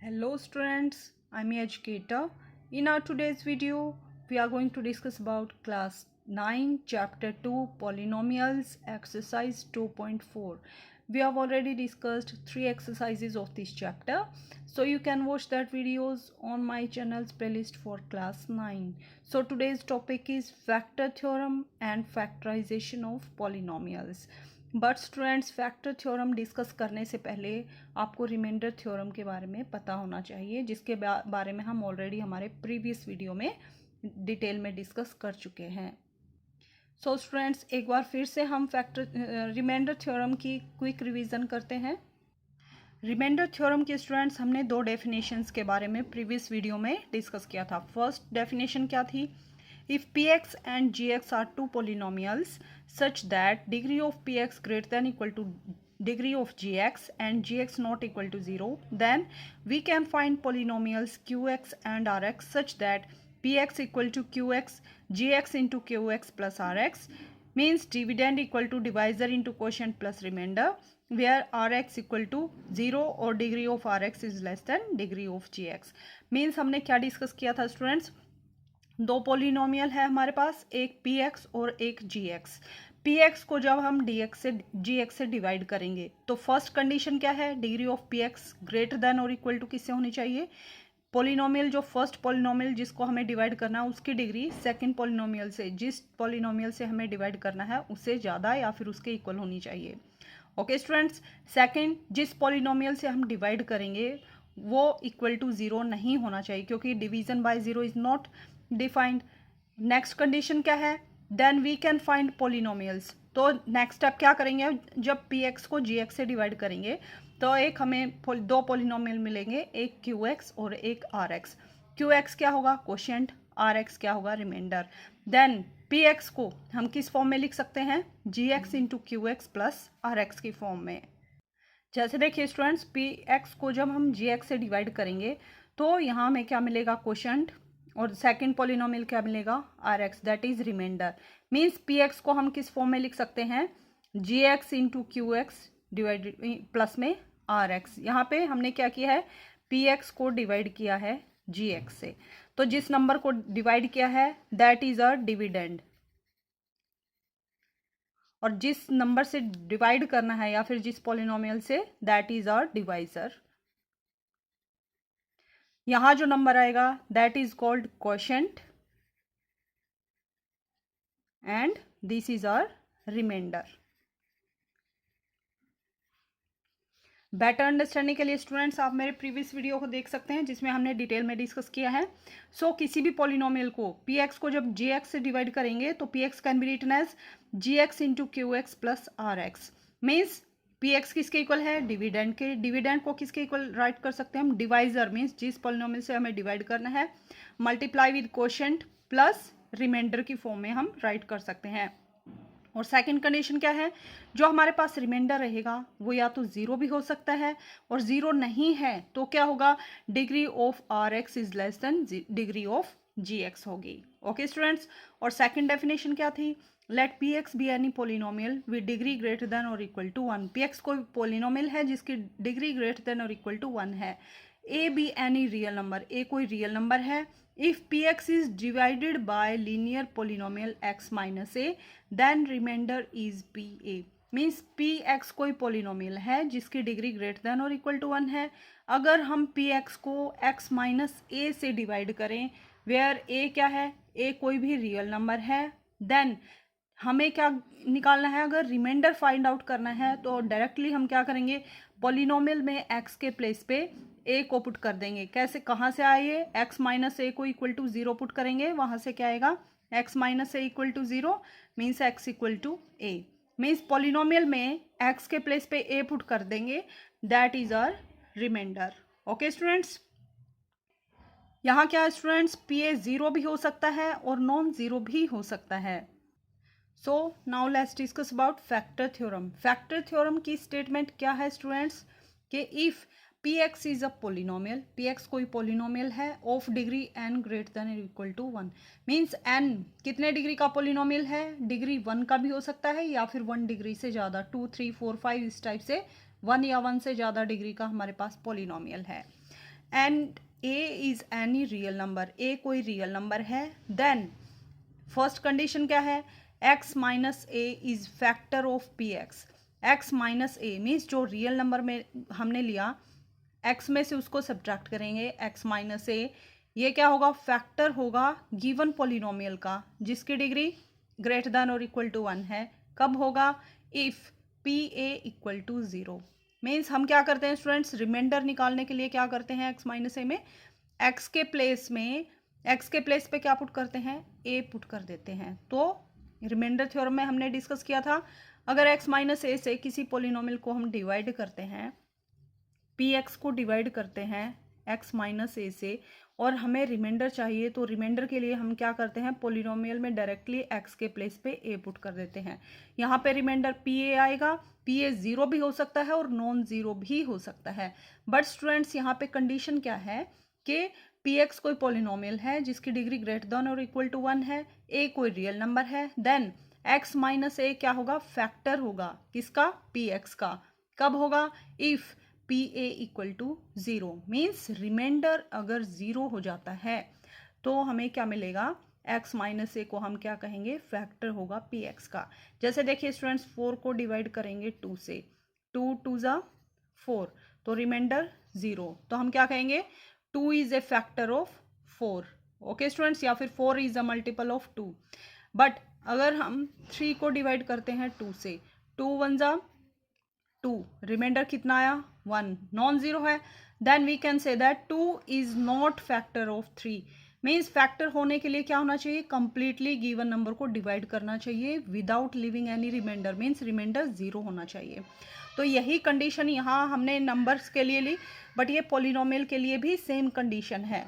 Hello students, I'm your educator. In our today's video, we are going to discuss about class 9 chapter 2 polynomials exercise 2.4. We have already discussed 3 exercises of this chapter. So you can watch that videos on my channel's playlist for class 9. So today's topic is factor theorem and factorization of polynomials. But students factor theorem discuss करने से पहले आपको remainder theorem के बारे में पता होना चाहिए, जिसके बारे में हम ऑलरेडी हमारे प्रीवियस वीडियो में डिटेल में डिस्कस कर चुके हैं। सो स्टूडेंट्स, एक बार फिर से हम रिमाइंडर थ्योरम की क्विक रिवीजन करते हैं। रिमाइंडर थ्योरम के स्टूडेंट्स हमने दो डेफिनेशंस के बारे में प्रीवियस वीडियो में डिस्कस किया था। फर्स्ट डेफिनेशन क्या थी? If px and gx are two polynomials such that degree of px greater than equal to degree of gx and gx not equal to 0, then we can find polynomials qx and rx such that px equal to qx, gx into qx plus rx, means dividend equal to divisor into quotient plus remainder, where rx equal to 0 or degree of rx is less than degree of gx. Means हमने क्या discuss किया था students? दो polynomial है हमारे पास, एक px और एक gx। px को जब हम dx से gx से डिवाइड करेंगे तो फर्स्ट कंडीशन क्या है? Degree of px greater than और इक्वल टू किससे होनी चाहिए? पॉलिनोमियल जो फर्स्ट पॉलिनोमियल जिसको हमें डिवाइड करना है उसकी डिग्री सेकंड पॉलिनोमियल से, जिस पॉलिनोमियल से हमें डिवाइड करना है उससे ज़्यादा या फिर उसके इक्वल होनी चाहिए। ओके स्टूडेंट्स, सेकंड, जिस पॉलिनोमियल से हम डिवाइड करेंगे वो इक्वल टू 0 नहीं होना चाहिए, क्योंकि division by 0 is not defined. Next condition क्या है? Then we can find polynomials. तो नेक्स्ट स्टेप क्या करेंगे? जब px को gx से डिवाइड करेंगे तो एक हमें दो पॉलिनोमियल मिलेंगे, एक qx और एक rx। qx क्या होगा? क्वोशिएंट। rx क्या होगा? रिमाइंडर। देन px को हम किस फॉर्म में लिख सकते हैं? gx into qx plus rx की फॉर्म में। जैसे देखिए स्टूडेंट्स, px को जब हम gx से डिवाइड करेंगे तो यहाँ हमें क्या मिलेगा? क्वोशिएंट। और सेकंड पॉलिनोमियल क्या मिलेगा? rx, that is remainder. Means px को हम किस फॉर्म में लिख सकते हैं? gx into qx divided plus में rx। यहाँ पे हमने क्या किया है? px को डिवाइड किया है gx से, तो जिस नंबर को डिवाइड किया है दैट इज अ डिविडेंड, और जिस नंबर से डिवाइड करना है या फिर जिस पॉलिनोमियल से, दैट इज अ डिवाइजर। यहां जो नंबर आएगा that is called quotient and this is our remainder. Better understanding के लिए स्टूडेंट्स आप मेरे प्रीवियस वीडियो को देख सकते हैं जिसमें हमने डिटेल में डिस्कस किया है। सो किसी भी पॉलिनोमियल को px को जब gx से डिवाइड करेंगे तो px can be written as gx into qx plus rx। Means px किसके इक्वल है? डिविडेंड के। डिविडेंड को किसके इक्वल राइट कर सकते हैं हम? डिवाइजर, मीन्स जिस पॉलिनोमियल से हमें डिवाइड करना है, multiply with quotient plus remainder की फॉर्म में हम राइट कर सकते हैं। और सेकंड कंडीशन क्या है? जो हमारे पास रिमाइंडर रहेगा वो या तो 0 भी हो सकता है, और 0 नहीं है तो क्या होगा? Degree of rx is less than degree of gx होगी। ओके स्टूडेंट्स, और सेकंड डेफिनेशन क्या थी? Let px be any polynomial with degree greater than और इक्वल टू 1। px कोई पोलिनोमियल है जिसकी डिग्री ग्रेटर देन और इक्वल टू 1 है। a be any real number, a कोई रियल नंबर है। if px is divided by linear polynomial x minus a, then remainder is pa। Means px कोई polynomial है जिसकी degree greater than और equal to 1 है। अगर हम px को x माइनस a से डिवाइड करें, वेयर a क्या है? a कोई भी रियल नंबर है, देन हमें क्या निकालना है? अगर रिमाइंडर फाइंड आउट करना है तो डायरेक्टली हम क्या करेंगे? पॉलिनोमियल में x के प्लेस पे a को पुट कर देंगे। कैसे, कहाँ से आए ये? x माइनस a को इक्वल टू 0 पुट करेंगे, वहाँ से क्या आएगा? x minus a equal to 0 means x equal to a। Means polynomial में x के प्लेस पे a पुट कर देंगे, that is our remainder. Okay students, यहाँ क्या है स्टूडेंट्स? pa 0 भी हो सकता है और नॉन 0 भी हो सकता है। So now let's discuss about factor theorem. Factor theorem की स्टेटमेंट क्या है स्टूडेंट्स? कि if px is a polynomial, px कोई पोलिनोमियल है of degree n greater than equal to 1। Means n कितने डिग्री का पोलिनोमियल है? डिग्री 1 का भी हो सकता है या फिर 1 डिग्री से ज़्यादा, 2 3 4 5 इस टाइप से 1 या 1 से ज़्यादा डिग्री का हमारे पास पोलिनोमियल है। And a is any real number, a कोई रियल नंबर है, देन फर्स्ट कंडीशन क्या है, x minus a is factor of p x. X minus a means जो रियल नंबर में हमने लिया x में से उसको सब्ट्रैक्ट करेंगे, x माइनस ए, ये क्या होगा, फैक्टर होगा गिवन पोलिनोमियल का जिसकी डिग्री ग्रेटर देन और इक्वल टू 1 है। कब होगा, if p a equal to 0। Means हम क्या करते हैं स्टूडेंट्स, रिमाइंडर निकालने के लिए क्या करते हैं, x माइनस ए में x के प्लेस पे क्या पुट करते हैं, a पुट कर देते हैं। तो रिमाइंडर थ्योरम में हमने डिस्कस किया था, अगर x माइनस ए से किसी पोलिनोमियल को हम डिवाइड करते हैं, px को डिवाइड करते हैं x माइनस ए से, और हमें रिमाइंडर चाहिए, तो रिमाइंडर के लिए हम क्या करते हैं, पोलिनोमियल में डायरेक्टली x के प्लेस पे a पुट कर देते हैं। यहाँ पे रिमाइंडर pa आएगा, pa 0 भी हो सकता है और नॉन ज़ीरो भी हो सकता है। बट स्टूडेंट्स यहाँ पे कंडीशन क्या है कि px कोई पोलिनोमियल है जिसकी डिग्री ग्रेटर देन और इक्वल टू 1 है, a कोई रियल नंबर है, देन x माइनस ए क्या होगा, फैक्टर होगा किसका, px का। कब होगा, if p a equal to 0। Means reminder अगर 0 हो जाता है तो हमें क्या मिलेगा, x माइनस ए को हम क्या कहेंगे, फैक्टर होगा पी एक्स का। जैसे देखिए स्टूडेंट्स, 4 को डिवाइड करेंगे 2 से, 2 2 ज़ा 4, तो रिमाइंडर 0, तो हम क्या कहेंगे, 2 is a factor of 4। Okay students, या फिर 4 is a multiple of 2। But अगर हम 3 को डिवाइड करते हैं 2 से, 2 1 ज़ा 2, रिमाइंडर कितना आया, 1, नॉन जीरो है, then we can say that 2 is not factor of 3। Means factor होने के लिए क्या होना चाहिए, कंप्लीटली गिवन नंबर को डिवाइड करना चाहिए without leaving any reminder, means reminder 0 होना चाहिए। तो यही कंडीशन यहाँ हमने नंबर्स के लिए ली, बट ये पोलिनोमियल के लिए भी सेम कंडीशन है।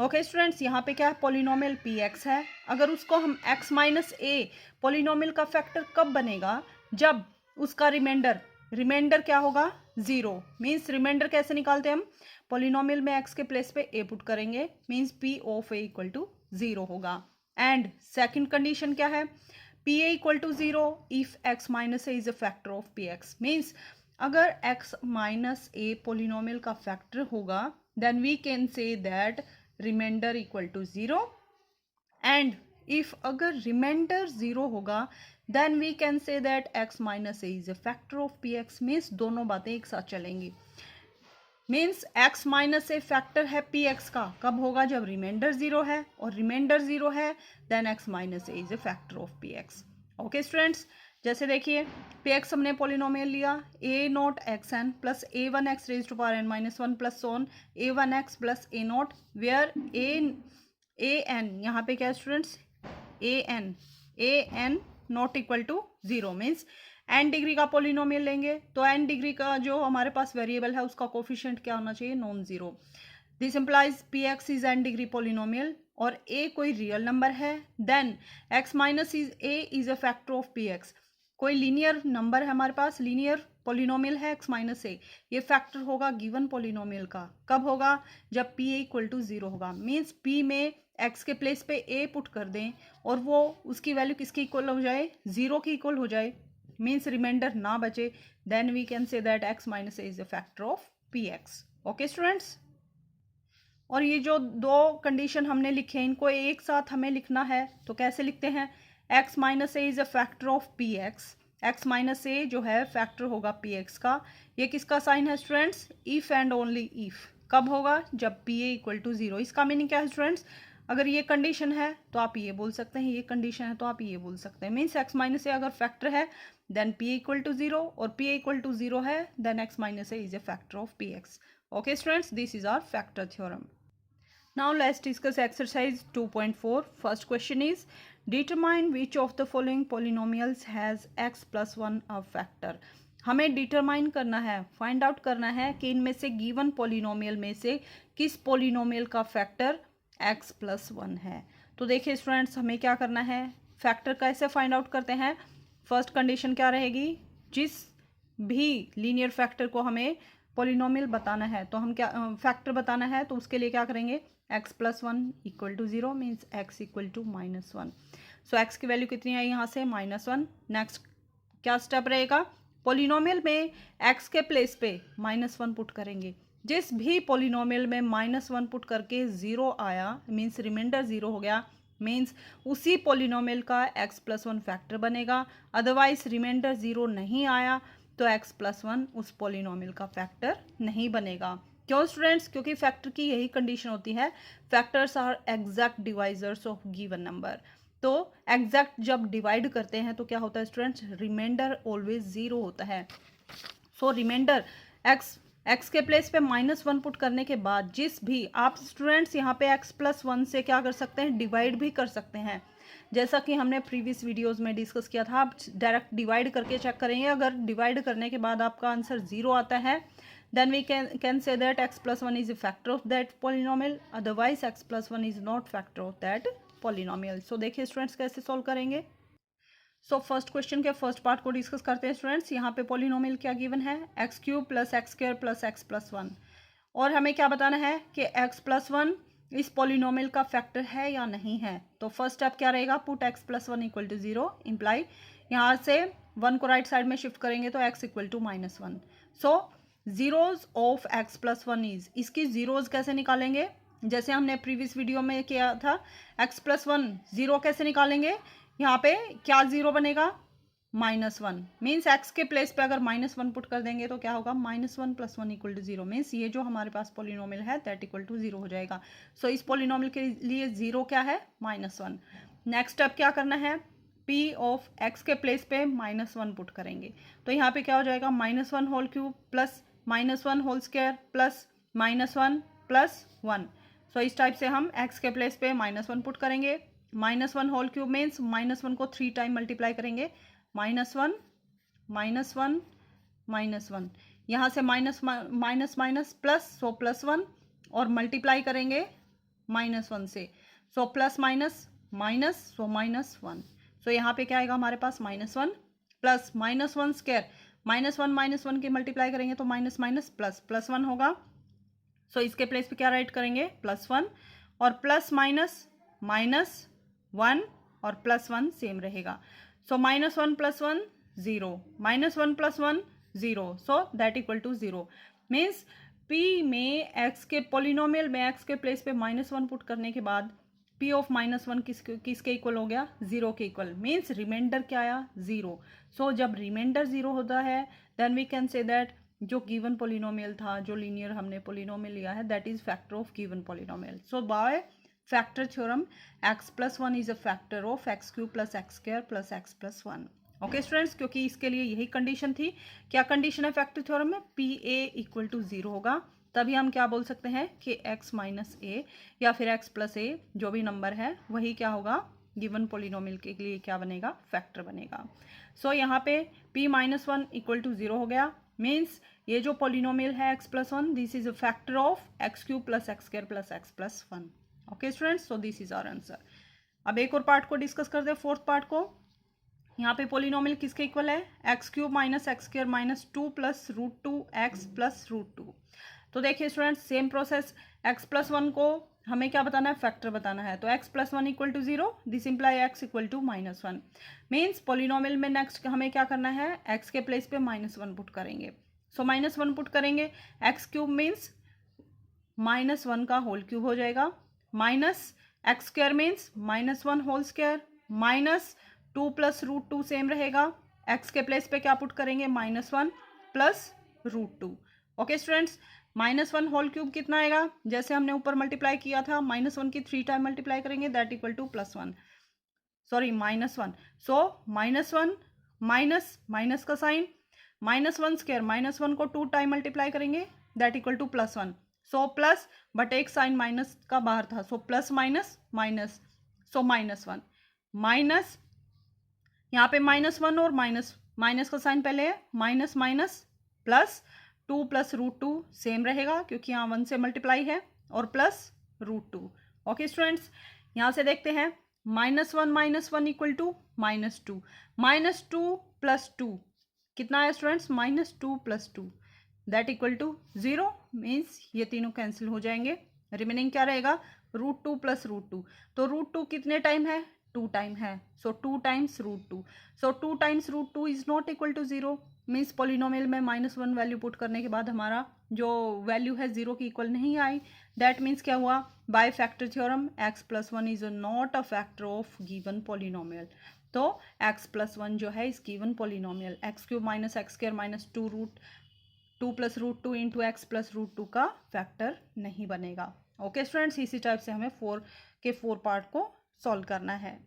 ओके स्टूडेंट्स, यहाँ पे क्या है, पोलिनोमियल पी एक्स है, अगर उसको हम x माइनस ए पोलिनोमियल का फैक्टर कब बनेगा, जब उसका रिमाइंडर क्या होगा, 0। मीन्स रिमाइंडर कैसे निकालते हैं हम, पोलिनोमियल में x के प्लेस पे a पुट करेंगे, means p of a equal to 0 होगा। एंड सेकंड कंडीशन क्या है, p a equal to 0 if x minus a is a factor of p x। Means अगर x माइनस a पोलिनोमियल का factor होगा, then we can say that reminder equal to 0। And if अगर reminder 0 होगा, then we can say that x minus a is a factor of p x. Means दोनों बातें एक साथ चलेंगी। Means x minus ए factor है p x का, कब होगा, जब रिमाइंडर 0 है, और रिमाइंडर 0 है, then x minus a is a factor of p x. Okay students, जैसे देखिए पी एक्स हमने पोलिनोमियल लिया, a naught x n plus a one x raise to power n minus 1 plus सोन a one x plus a naught, where a n यहाँ पे क्या है students, a n not equal to 0। Means n degree का polynomial लेंगे तो N degree का जो हमारे पास वेरिएबल है उसका कोफिशिएंट क्या होना चाहिए, non zero. This implies p x is n degree polynomial और ए कोई रियल नंबर है, then x minus a is a factor of p x. कोई लीनियर नंबर है हमारे पास, लीनियर पोलिनोमियल है एक्स माइनस ए, ये फैक्टर होगा गिवन पोलिनोमियल का। कब होगा, जब पी ए इक्वल टू 0 होगा। मीन्स पी में एक्स के प्लेस पे ए पुट कर दें और वो उसकी वैल्यू किसकी इक्वल हो जाए, 0 की इक्वल हो जाए, मीन्स रिमाइंडर ना बचे, then we can say that x minus a is a factor of p x. Okay students, और ये जो दो कंडीशन हमने लिखे हैं इनको एक साथ हमें लिखना है, तो कैसे लिखते हैं, x minus a is a factor of p x. X minus a जो है फैक्टर होगा पी एक्स का। ये किसका साइन है students, if and only if. कब होगा, जब पी ए इक्वल टू 0। इसका मीनिंग क्या है स्टूडेंट्स, अगर ये कंडीशन है तो आप ये बोल सकते हैं, ये कंडीशन है तो आप ये बोल सकते हैं। मीन्स एक्स माइनस ए अगर फैक्टर है then p a equal to 0, और पी ए इक्वल टू 0 है then x minus a is a factor of p x. Okay students, this is our factor theorem. Now let's discuss exercise 2.4. First question is, determine which of the following polynomials has x plus 1 a factor. हमें determine करना है, find out करना है कि इनमें से given polynomial में से किस पोलिनोमियल का फैक्टर x प्लस 1 है। तो देखिए स्टूडेंट्स, हमें क्या करना है, फैक्टर कैसे फाइंड आउट करते हैं। फर्स्ट कंडीशन क्या रहेगी, जिस भी लीनियर फैक्टर को हमें पोलिनोमियल बताना है, तो हम क्या फैक्टर बताना है, तो उसके लिए क्या करेंगे, x plus 1 equal to 0, means x equal to minus 1। So x की वैल्यू कितनी आई यहाँ से, -1। नेक्स्ट क्या स्टेप रहेगा, पोलिनोमियल में x के प्लेस पे -1 पुट करेंगे, जिस भी पोलिनोमियल में -1 पुट करके 0 आया मीन्स रिमाइंडर 0 हो गया, मीन्स उसी पोलिनोमियल का x+1 फैक्टर बनेगा। अदरवाइज रिमाइंडर 0 नहीं आया तो x+1 उस पोलिनोमियल का फैक्टर नहीं बनेगा। क्यों स्टूडेंट्स? क्योंकि फैक्टर की यही कंडीशन होती है, factors are exact divisors of given number. तो एग्जैक्ट जब डिवाइड करते हैं तो क्या होता है स्टूडेंट्स? रिमाइंडर ऑलवेज 0 होता है। सो रिमाइंडर एक्स के प्लेस पे -1 पुट करने के बाद जिस भी आप स्टूडेंट्स यहाँ पे x+1 से क्या कर सकते हैं? डिवाइड भी कर सकते हैं। जैसा कि हमने प्रीवियस वीडियोस में डिस्कस किया था, आप डायरेक्ट डिवाइड करके चेक करेंगे। अगर डिवाइड करने के बाद आपका आंसर 0 आता है then we can say that x+1 is a factor of that polynomial, otherwise x+1 is not factor of that polynomial. So देखिए स्टूडेंट्स कैसे सॉल्व करेंगे। सो फर्स्ट क्वेश्चन के फर्स्ट पार्ट को डिस्कस करते हैं स्टूडेंट्स। यहाँ पे पोलिनोमियल क्या गिवन है? x³ + x² + x+1, और हमें क्या बताना है कि x+1 इस पोलिनोमियल का फैक्टर है या नहीं है। तो फर्स्ट स्टेप क्या रहेगा? पुट x+1 = 0 इम्प्लाई यहाँ से 1 को राइट साइड में शिफ्ट करेंगे तो x = -1। So zeros of x+1 is, इसकी जीरोज कैसे निकालेंगे? जैसे हमने प्रीवियस वीडियो में किया था, x+1 0 कैसे निकालेंगे? यहाँ पे क्या 0 बनेगा? -1 मीन्स x के प्लेस पे अगर -1 पुट कर देंगे तो क्या होगा? -1 + 1 = 0 मीन्स ये जो हमारे पास पोलिनोमियल है दैट इक्वल टू 0 हो जाएगा। सो इस पोलिनोमियल के लिए 0 क्या है? -1। नेक्स्ट स्टेप क्या करना है? p ऑफ x के प्लेस पे -1 पुट करेंगे तो यहाँ पे क्या हो जाएगा? -1 whole cube plus -1 whole square plus -1 + 1। So इस टाइप से हम x के प्लेस पे -1 पुट करेंगे। -1 होल क्यूब मीन्स -1 को 3 टाइम मल्टीप्लाई करेंगे, -1 -1 -1, यहाँ से माइनस माइनस प्लस, सो +1 और मल्टीप्लाई करेंगे -1 से, सो प्लस माइनस माइनस, सो -1। सो यहाँ पे क्या आएगा हमारे पास? -1 प्लस -1 स्क्वायर, -1 की मल्टीप्लाई करेंगे तो माइनस माइनस प्लस, +1 होगा। सो इसके प्लेस पे क्या राइट करेंगे? +1 और प्लस माइनस -1 और +1 सेम रहेगा। So -1 + 1 0, -1 + 1 0, so that equal to 0 means p में x के पोलिनोमियल में x के प्लेस पे -1 पुट करने के बाद p ऑफ -1 किसके इक्वल हो गया? 0 के इक्वल, मीन्स रिमाइंडर क्या आया? 0। सो जब रिमाइंडर 0 होता है then we can say that जो गिवन पोलिनोमियल था, जो लीनियर हमने पोलिनोमियल लिया है that is factor of given polynomial. So by factor theorem x+1 is a factor of x³ + x² + x+1। Okay students, क्योंकि इसके लिए यही कंडीशन थी। क्या कंडीशन है फैक्टर थ्योरम में? pa = 0 होगा, तभी हम क्या बोल सकते हैं कि x - a या फिर x+a जो भी नंबर है वही क्या होगा? गिवन पोलिनोमियल के लिए क्या बनेगा? फैक्टर बनेगा। सो यहाँ पे p - 1 = 0 हो गया, मीन्स ये जो पोलिनोमियल है x+1 this is a factor of x³ + x² + x+1। Okay students, so this is our answer. अब एक और पार्ट को डिस्कस करते हैं, फोर्थ पार्ट को। यहाँ पे पोलिनोमियल किसके इक्वल है? x³ - x² - 2 + √2x + √2। तो देखिए स्टूडेंट्स, सेम प्रोसेस, x+1 को हमें क्या बताना है? फैक्टर बताना है। तो x+1 = 0, this imply x = -1 means polynomial में नेक्स्ट हमें क्या करना है? x के प्लेस पे -1 पुट करेंगे। सो -1 पुट करेंगे, x³ मीन्स -1 का होल क्यूब हो जाएगा, minus x² means -1 whole square minus 2 + √2 same रहेगा। x के प्लेस पे क्या पुट करेंगे? -1 + √2। ओके स्टूडेंट्स, -1 होल क्यूब कितना आएगा? जैसे हमने ऊपर मल्टीप्लाई किया था, -1 की 3 टाइम मल्टीप्लाई करेंगे that equal to +1, sorry -1। So -1 minus minus का साइन, -1 स्क्वायर, -1 को 2 टाइम मल्टीप्लाई करेंगे that equal to +1। So plus, but एक साइन माइनस का बाहर था, so plus minus minus, so -1 minus, यहाँ पे -1 और माइनस, माइनस का साइन पहले है, माइनस माइनस प्लस 2 + √2 सेम रहेगा क्योंकि यहाँ 1 से मल्टीप्लाई है, और प्लस √2। ओके स्टूडेंट्स, यहाँ से देखते हैं, -1 - 1 इक्वल टू -2, -2 + 2 कितना है students? -2 + 2 that equal to 0 means ये तीनों कैंसिल हो जाएंगे, रिमेनिंग क्या रहेगा? √2 + √2। तो √2 कितने टाइम है? 2 टाइम है, so 2 times √2। So 2 times √2 is not equal to 0, means polynomial में -1 वैल्यू पुट करने के बाद हमारा जो वैल्यू है 0 की इक्वल नहीं आई। दैट मीन्स क्या हुआ, bye factor theorem x+1 is not a factor of given polynomial. तो x+1 जो है इस given polynomial x³ - x² - 2 + √2 into x + √2 का फैक्टर नहीं बनेगा। ओके स्टूडेंट्स, इसी टाइप से हमें 4 पार्ट को सॉल्व करना है।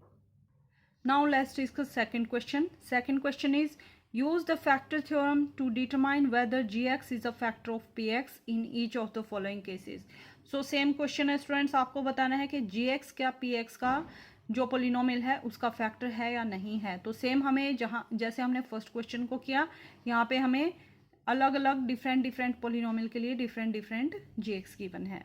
Now let's discuss second question. Second question is, use the factor theorem to determine whether gx is a factor of px in each of the following cases. So same question है students, आपको बताना है कि gx क्या px का जो polynomial है उसका फैक्टर है या नहीं है। तो सेम हमें जैसे हमने फर्स्ट क्वेश्चन को किया, यहाँ पे हमें अलग अलग डिफरेंट पोलिनोमियल के लिए डिफरेंट gx गिवन है।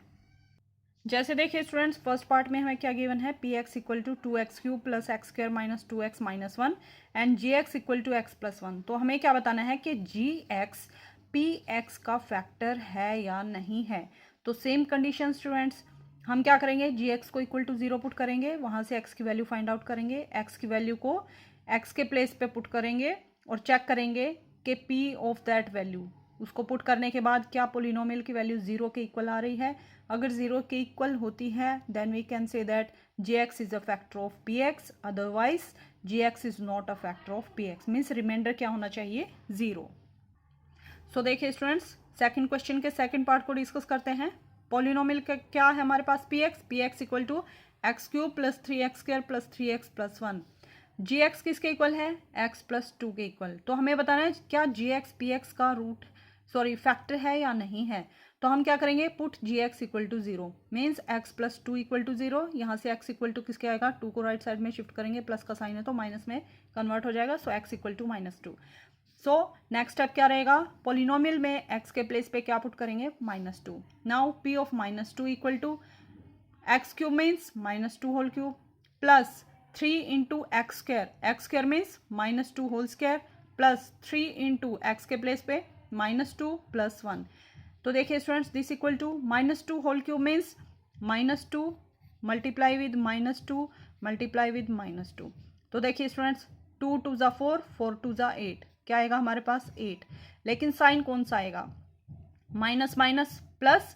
जैसे देखिए स्टूडेंट्स, फर्स्ट पार्ट में हमें क्या गिवन है, p x equal to 2x³ + x² - 2x - 1 and g x equal to x+1। तो हमें क्या बताना है कि जी एक्स पी एक्स का फैक्टर है या नहीं है। तो सेम कंडीशन स्टूडेंट्स, हम क्या करेंगे, जी एक्स को इक्वल टू 0 पुट करेंगे, वहाँ से x की वैल्यू फाइंड आउट करेंगे, x की वैल्यू को x के प्लेस पे पुट करेंगे और चेक करेंगे कि p ऑफ दैट वैल्यू, उसको पुट करने के बाद क्या पोलिनोमियल की वैल्यू 0 के इक्वल आ रही है। अगर 0 के इक्वल होती है then we can say that gx is a factor of px, otherwise gx is not a factor of px, means reminder क्या होना चाहिए, 0। सो देखिए स्टूडेंट्स, सेकंड क्वेश्चन के सेकंड पार्ट को डिस्कस करते हैं। पोलिनोमियल का क्या है हमारे पास, px equal to x³ + 3x² + 3x + 1। gx किसके इक्वल है, x + 2 के इक्वल। तो हमें बताना है क्या gx px का फैक्टर है या नहीं है। तो हम क्या करेंगे, put gx equal to 0, means x + 2 equal to 0। यहाँ से x इक्वल टू किसके आएगा, 2 को राइट साइड में शिफ्ट करेंगे, प्लस का साइन है तो माइनस में कन्वर्ट हो जाएगा। So x equal to -2। So next step क्या रहेगा, पोलिनोमियल में x के प्लेस पे क्या पुट करेंगे, -2। Now p of -2 equal to x³ means -2 whole cube plus 3 into x² means -2 whole square plus 3 into x के प्लेस पे -2 + 1। तो देखिए students, this equal to -2 whole cube means -2 multiply with -2 multiply with -2। तो देखिए students, 2 × 2 = 4, 4 × 2 = 8, क्या आएगा हमारे पास 8। लेकिन साइन कौन सा आएगा, माइनस माइनस प्लस,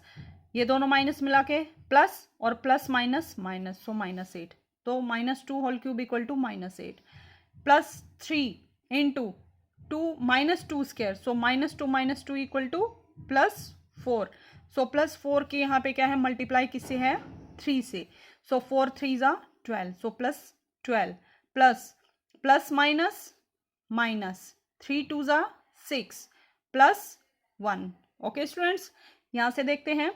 ये दोनों माइनस मिला के प्लस और प्लस माइनस माइनस, सो -8। तो -2 whole cube equal to -8 plus 3 into 2 -2 square, so -2 - 2 equal to +4। So +4 के यहाँ पे क्या है, मल्टीप्लाई किससे है, 3 से। सो 4 × 3 = 12, सो +12 plus minus minus 3 × 2 = 6 plus 1। Okay students, यहाँ से देखते हैं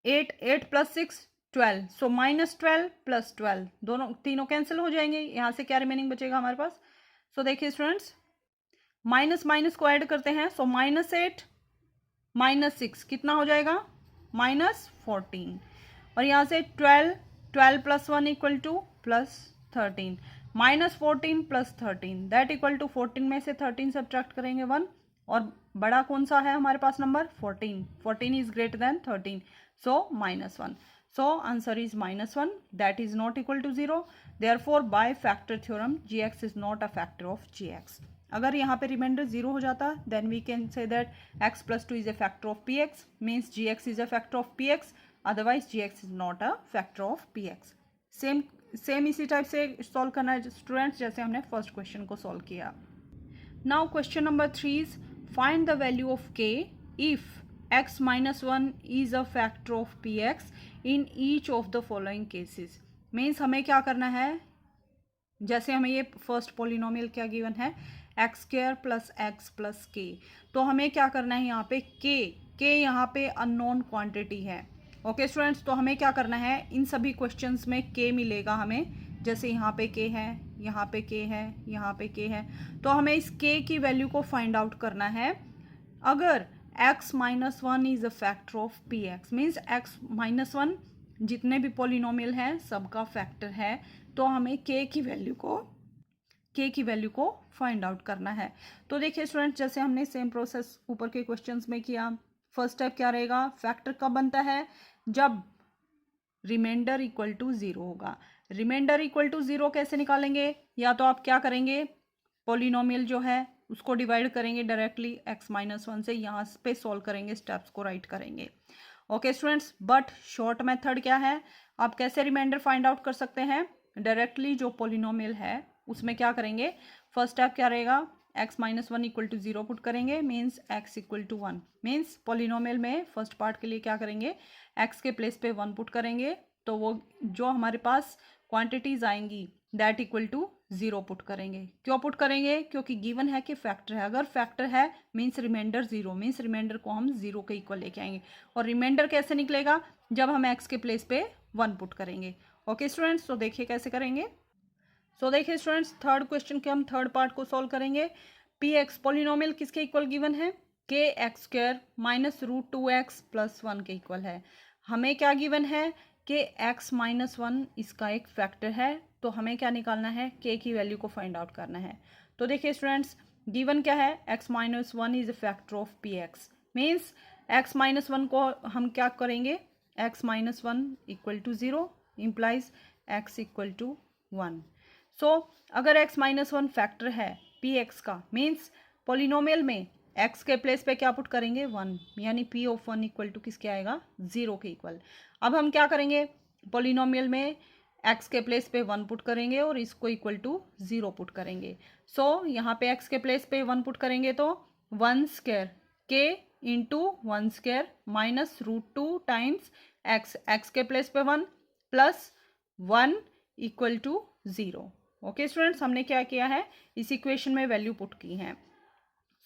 8 + 6 12, सो -12 + 12, दोनों तीनों कैंसिल हो जाएंगे। यहाँ से क्या रिमेनिंग बचेगा हमारे पास। सो देखिए स्टूडेंट्स, माइनस माइनस को ऐड करते हैं, सो -8 -6 कितना हो जाएगा, -14। और यहाँ से 12 + 1 equal to +13, -14 + 13 that equal to 14 में से 13 सब्ट्रैक्ट करेंगे 1, और बड़ा कौन सा है हमारे पास number, 14 is greater than 13, so -1। So answer is -1, that is not equal to 0। Therefore by factor theorem gx is not a factor of gx। अगर यहाँ पे रिमाइंडर 0 हो जाता then we can say that x + 2 is a factor of px, means gx is a factor of px, otherwise gx is not a factor of px। Same इसी type से solve करना है students, जैसे हमने first question को solve किया। Now question number 3 is find the value of k if x - 1 is a factor of px in each of the following cases. Means हमें क्या करना है, जैसे हमें ये फर्स्ट पोलिनोमियल क्या गिवन है, x² + x + k। तो हमें क्या करना है, यहाँ पे k यहाँ पे अननोन क्वांटिटी है। ओके स्टूडेंट्स, तो हमें क्या करना है, इन सभी क्वेश्चंस में k मिलेगा हमें, जैसे यहाँ पे k है, यहाँ पे k है, यहाँ पे k है। तो हमें इस k की वैल्यू को फाइंड आउट करना है। अगर x - 1 is a factor of px, means x - 1 जितने भी पोलिनोमियल हैं सबका फैक्टर है, तो हमें k की वैल्यू को फाइंड आउट करना है। तो देखिए स्टूडेंट, जैसे हमने सेम प्रोसेस ऊपर के क्वेश्चंस में किया। फर्स्ट स्टेप क्या रहेगा, फैक्टर कब बनता है, जब रिमाइंडर इक्वल टू 0 होगा। रिमाइंडर इक्वल टू 0 कैसे निकालेंगे, या तो आप क्या करेंगे, पोलिनोमियल जो है उसको डिवाइड करेंगे डायरेक्टली x-1 से, यहाँ पे सॉल्व करेंगे, स्टेप्स को राइट करेंगे। Okay students, but short method क्या है, आप कैसे रिमाइंडर फाइंड आउट कर सकते हैं, डायरेक्टली जो पोलिनोमियल है उसमें क्या करेंगे, फर्स्ट स्टेप क्या रहेगा, x-1 इक्वल टू 0 पुट करेंगे, means x equal to 1, means polynomial में फर्स्ट पार्ट के लिए क्या करेंगे, x के प्लेस पे 1 पुट करेंगे, तो वो जो हमारे पास क्वांटिटीज आएंगी दैट इक्वल टू 0 पुट करेंगे। क्यों पुट करेंगे, क्योंकि गिवन है कि फैक्टर है, अगर फैक्टर है मीन्स रिमाइंडर 0, मीन्स रिमाइंडर को हम 0 के इक्वल लेके आएंगे, और रिमाइंडर कैसे निकलेगा, जब हम x के प्लेस पे 1 पुट करेंगे। ओके स्टूडेंट्स, तो देखिए कैसे करेंगे। सो देखिए स्टूडेंट्स, थर्ड क्वेश्चन के हम थर्ड पार्ट को सॉल्व करेंगे। पी एक्स पोलिनोमियल किसके इक्वल गिवन है, k x square minus root 2x plus 1 के इक्वल है। हमें क्या गिवन है कि x-1 इसका एक फैक्टर है, तो हमें क्या निकालना है, k की वैल्यू को फाइंड आउट करना है। तो देखिए स्टूडेंट्स, गिवन क्या है, x-1 is a factor of p x, means x-1 को हम क्या करेंगे, x-1 equal to 0 implies x equal to 1। So अगर x-1 फैक्टर है पी एक्स का, मीन्स पोलिनोमियल में x के प्लेस पे क्या पुट करेंगे, 1, यानी p ऑफ 1 इक्वल टू किसके आएगा, 0 के इक्वल। अब हम क्या करेंगे, पोलिनोमियल में x के प्लेस पे 1 पुट करेंगे और इसको इक्वल टू 0 पुट करेंगे। सो यहाँ पे x के प्लेस पे 1 पुट करेंगे तो 1 square k into 1 square minus root 2 times x के प्लेस पे 1 plus 1 equal to 0। Okay students, हमने क्या किया है, इस इक्वेशन में वैल्यू पुट की है।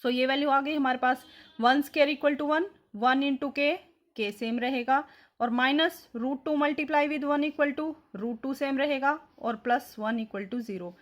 सो ये वैल्यू आ गई हमारे पास, 1 square equal to 1, 1 into k same रहेगा, और minus root 2 multiply with 1 equal to root 2 same रहेगा, और प्लस 1 इक्वल टू 0।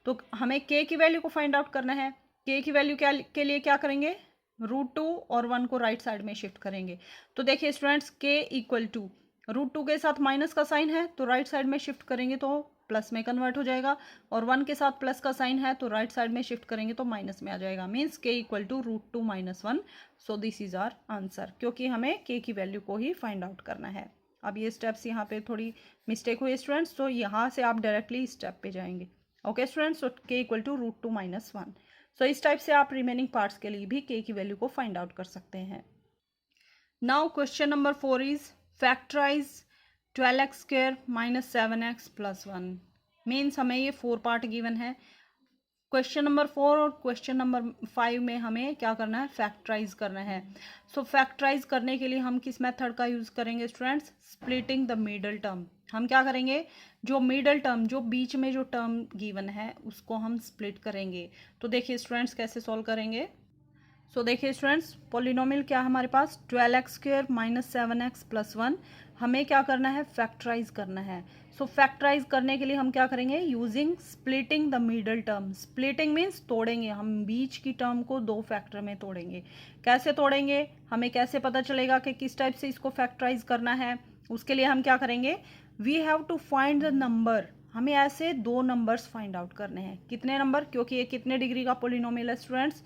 तो हमें के की वैल्यू को फाइंड आउट करना है। के की वैल्यू के लिए क्या करेंगे, रूट 2 और 1 को राइट साइड में शिफ्ट करेंगे। तो देखिए स्टूडेंट्स, के इक्वल टू रूट 2 के साथ माइनस का साइन है तो राइट साइड में शिफ्ट करेंगे तो प्लस में कन्वर्ट हो जाएगा, और 1 के साथ प्लस का साइन है तो राइट साइड में शिफ्ट करेंगे तो माइनस में आ जाएगा, means k equal to root 2 minus 1। So this is our answer, क्योंकि हमें के की वैल्यू को ही फाइंड आउट करना है। अब ये स्टेप्स यहाँ पे थोड़ी मिस्टेक हुई स्टूडेंट्स, तो यहाँ से आप डायरेक्टली स्टेप पे जाएंगे। ओके स्टूडेंट्स, तो के equal to root 2 minus 1। So इस टाइप से आप रिमेनिंग पार्ट्स के लिए भी के की वैल्यू को फाइंड आउट कर सकते हैं। Now question number 4 is factorise 12x square minus 7x plus 1, means हमें ये 4 पार्ट गिवन है। क्वेश्चन नंबर 4 और क्वेश्चन नंबर 5 में हमें क्या करना है, फैक्टराइज करना है। सो फैक्टराइज करने के लिए हम किस मेथड का यूज़ करेंगे students, splitting the middle term. हम क्या करेंगे, जो मिडल टर्म, जो बीच में जो टर्म गिवन है उसको हम स्प्लिट करेंगे। तो देखिए स्टूडेंट्स कैसे सॉल्व करेंगे। सो देखिए स्टूडेंट्स, पोलिनोमियल क्या है हमारे पास, 12x square minus 7x plus 1। हमें क्या करना है, फैक्टराइज करना है। सो फैक्टराइज करने के लिए हम क्या करेंगे, using splitting the middle term. Splitting means तोड़ेंगे, हम बीच की टर्म को 2 फैक्टर में तोड़ेंगे। कैसे तोड़ेंगे, हमें कैसे पता चलेगा कि किस टाइप से इसको फैक्टराइज करना है, उसके लिए हम क्या करेंगे, we have to find the number. हमें ऐसे 2 नंबर्स फाइंड आउट करने हैं। कितने नंबर, क्योंकि ये कितने डिग्री का पोलिनोमियल है स्टूडेंट्स,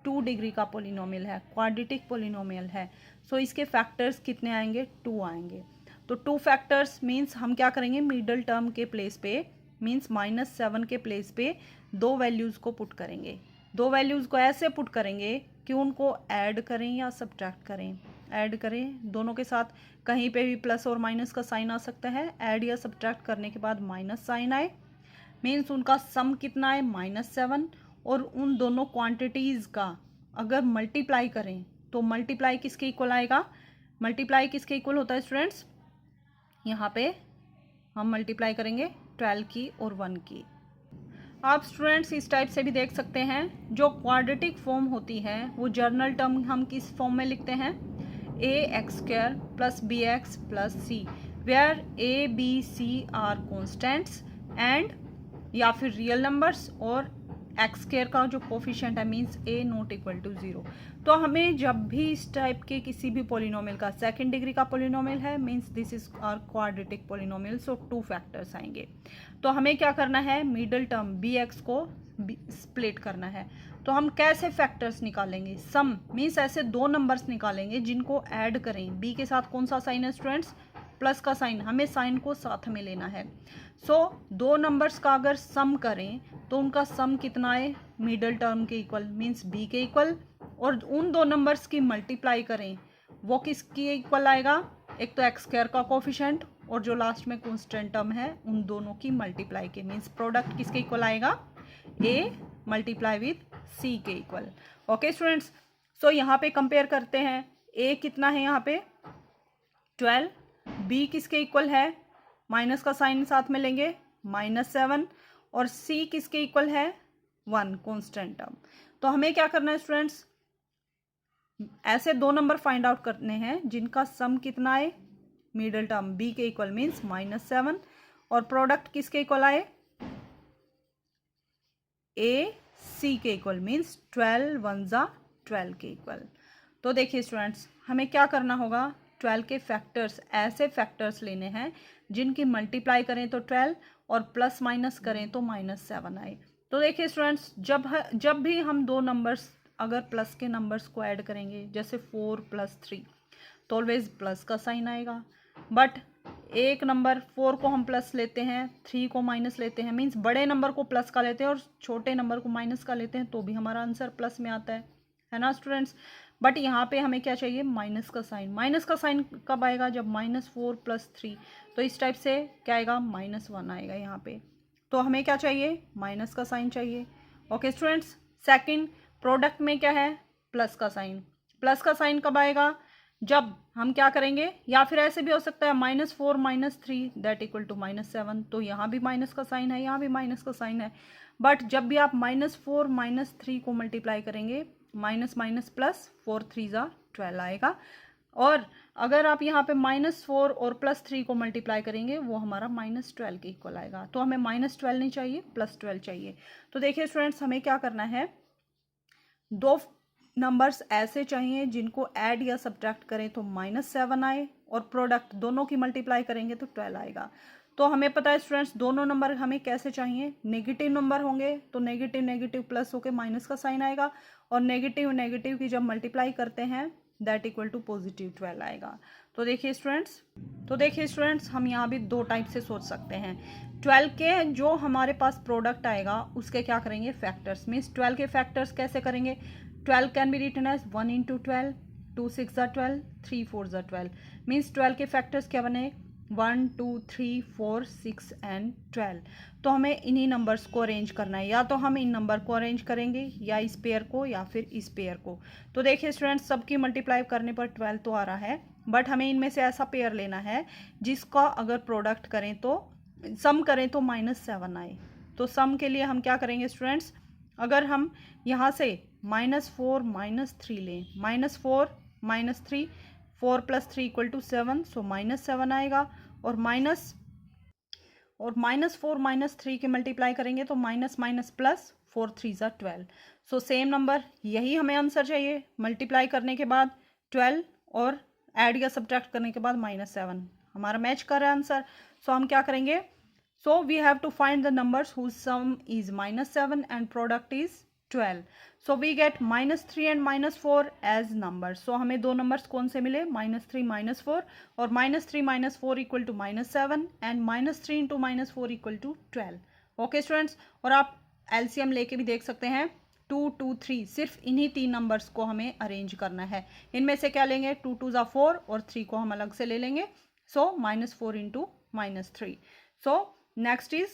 2 डिग्री का पोलिनोमियल है, क्वाड्रेटिक पोलिनोमियल है। सो इसके फैक्टर्स कितने आएंगे, 2 आएंगे। तो 2 फैक्टर्स मीन्स हम क्या करेंगे, मिडल टर्म के प्लेस पे मीन्स -7 के प्लेस पे 2 वैल्यूज़ को पुट करेंगे। 2 वैल्यूज़ को ऐसे पुट करेंगे कि उनको ऐड करें या सब्ट्रैक्ट करें। ऐड करें, दोनों के साथ कहीं पे भी प्लस और माइनस का साइन आ सकता है। ऐड या सब्ट्रैक्ट करने के बाद माइनस साइन आए, मीन्स उनका सम कितना है, -7। और उन दोनों क्वांटिटीज़ का अगर मल्टीप्लाई करें तो मल्टीप्लाई किसके इक्वल आएगा, मल्टीप्लाई किसके इक्वल होता है स्टूडेंट्स, यहाँ पे हम मल्टीप्लाई करेंगे 12 की और 1 की। आप स्टूडेंट्स इस टाइप से भी देख सकते हैं, जो क्वाड्रेटिक फॉर्म होती है वो जर्नल टर्म हम किस फॉर्म में लिखते हैं, ax square plus bx plus c, where a b c are constants and या फिर रियल नंबर्स, और एक्स स्क्वायर का जो कोफिशिएंट है means a not equal to 0। तो हमें जब भी इस टाइप के किसी भी पोलिनोमियल का, 2nd डिग्री का पोलिनोमियल है means this is our quadratic polynomial, so 2 factors आएंगे। तो हमें क्या करना है, मिडल टर्म bx को स्प्लिट करना है। तो हम कैसे फैक्टर्स निकालेंगे, सम मीन्स ऐसे 2 नंबर्स निकालेंगे जिनको ऐड करें। b के साथ कौन सा साइन है स्टूडेंट्स, प्लस का साइन, हमें साइन को साथ में लेना है। सो दो नंबर्स का अगर सम करें तो उनका सम कितना है, मिडल टर्म के इक्वल मीन्स बी के इक्वल, और उन दो नंबर्स की मल्टीप्लाई करें वो किसके इक्वल आएगा, एक तो एक्स स्क्वायर का कोफिशिएंट और जो लास्ट में कांस्टेंट टर्म है उन दोनों की मल्टीप्लाई के, मीन्स प्रोडक्ट किसके इक्वल आएगा, ए मल्टीप्लाई विथ सी के इक्वल। ओके स्टूडेंट्स, सो यहाँ पे कंपेयर करते हैं, ए कितना है यहाँ पे 12, बी किसके इक्वल है, माइनस का साइन साथ में लेंगे -7, और सी किसके इक्वल है 1 कांस्टेंट टर्म। तो हमें क्या करना है स्टूडेंट्स, ऐसे दो नंबर फाइंड आउट करने हैं जिनका सम कितना है, मिडल टर्म बी के इक्वल मीन्स -7, और प्रोडक्ट किसके इक्वल आए, ए सी के इक्वल मीन्स 12 1 जा 12 के इक्वल। तो देखिए स्टूडेंट्स, हमें क्या करना होगा, 12 के फैक्टर्स, ऐसे फैक्टर्स लेने हैं जिनकी मल्टीप्लाई करें तो 12 और प्लस माइनस करें तो -7 आए। तो देखिए स्टूडेंट्स, जब भी हम दो नंबर्स अगर प्लस के नंबर्स को ऐड करेंगे, जैसे 4 + 3, तो ऑलवेज प्लस का साइन आएगा। बट एक नंबर 4 को हम प्लस लेते हैं, 3 को माइनस लेते हैं, मीन्स बड़े नंबर को प्लस का लेते हैं और छोटे नंबर को माइनस का लेते हैं, तो भी हमारा आंसर प्लस में आता है ना स्टूडेंट्स। बट यहाँ पे हमें क्या चाहिए, माइनस का साइन। माइनस का साइन कब आएगा, जब -4 + 3, तो इस टाइप से क्या आएगा, -1 आएगा यहाँ पे। तो हमें क्या चाहिए, माइनस का साइन चाहिए। ओके स्टूडेंट्स, सेकंड प्रोडक्ट में क्या है, प्लस का साइन। प्लस का साइन कब आएगा, जब हम क्या करेंगे, या फिर ऐसे भी हो सकता है -4 - 3 दैट इक्वल टू -7, तो यहाँ भी माइनस का साइन है, यहाँ भी माइनस का साइन है। बट जब भी आप -4 - 3 को मल्टीप्लाई करेंगे, माइनस माइनस प्लस, 4 3 जा 12 आएगा। और अगर आप यहाँ पे -4 और +3 को मल्टीप्लाई करेंगे, वो हमारा -12 के इक्वल आएगा। तो हमें -12 नहीं चाहिए, +12 चाहिए। तो देखिए स्टूडेंट्स, हमें क्या करना है, दो नंबर्स ऐसे चाहिए जिनको ऐड या सब्ट्रैक्ट करें तो -7 आए, और प्रोडक्ट दोनों की मल्टीप्लाई करेंगे तो 12 आएगा। तो हमें पता है स्टूडेंट्स, दोनों नंबर हमें कैसे चाहिए, नेगेटिव नंबर होंगे तो नेगेटिव नेगेटिव प्लस होके माइनस का साइन आएगा, और नेगेटिव नेगेटिव की जब मल्टीप्लाई करते हैं दैट इक्वल टू +12 आएगा। तो देखिए स्टूडेंट्स, हम यहाँ भी दो टाइप से सोच सकते हैं। 12 के जो हमारे पास प्रोडक्ट आएगा उसके क्या करेंगे, फैक्टर्स, मीन्स 12 के फैक्टर्स कैसे करेंगे, 12 कैन बी रिटन एज 1 × 12, 2 6 जा 12, 3 4 जा 12, मीन्स 12 के फैक्टर्स क्या बने, 1 2 3 4 6 एंड 12। तो हमें इन्हीं नंबर्स को अरेंज करना है, या तो हम इन नंबर को अरेंज करेंगे, या इस पेयर को, या फिर इस पेयर को। तो देखिए स्टूडेंट्स, सबकी मल्टीप्लाई करने पर 12 तो आ रहा है, बट हमें इनमें से ऐसा पेयर लेना है जिसका अगर प्रोडक्ट करें तो सम करें तो -7 आए। तो सम के लिए हम क्या करेंगे स्टूडेंट्स, अगर हम यहाँ से -4 - 3 लें, -4 - 3, 4 + 3 = 7, सो -7 आएगा, और -4 - 3 के मल्टीप्लाई करेंगे तो माइनस माइनस प्लस, 4 3 जा 12। सो सेम नंबर, यही हमें आंसर चाहिए, मल्टीप्लाई करने के बाद 12 और ऐड या सब्ट्रैक्ट करने के बाद -7, हमारा मैच कर रहा है आंसर। सो हम क्या करेंगे, so we have to find the numbers whose sum is -7 and product is 12। So we get -3 and -4 as number. So हमें दो नंबर्स कौन से मिले, -3 -4, और -3 - 4 equal to -7 and -3 × -4 equal to 12। Okay students, और आप एलसीएम लेके भी देख सकते हैं, 2 2 3, सिर्फ इन्हीं तीन नंबर्स को हमें अरेंज करना है। इनमें से क्या लेंगे, 2 2 जा 4 और 3 को हम अलग से ले लेंगे। सो -4 × -3। सो नेक्स्ट इज,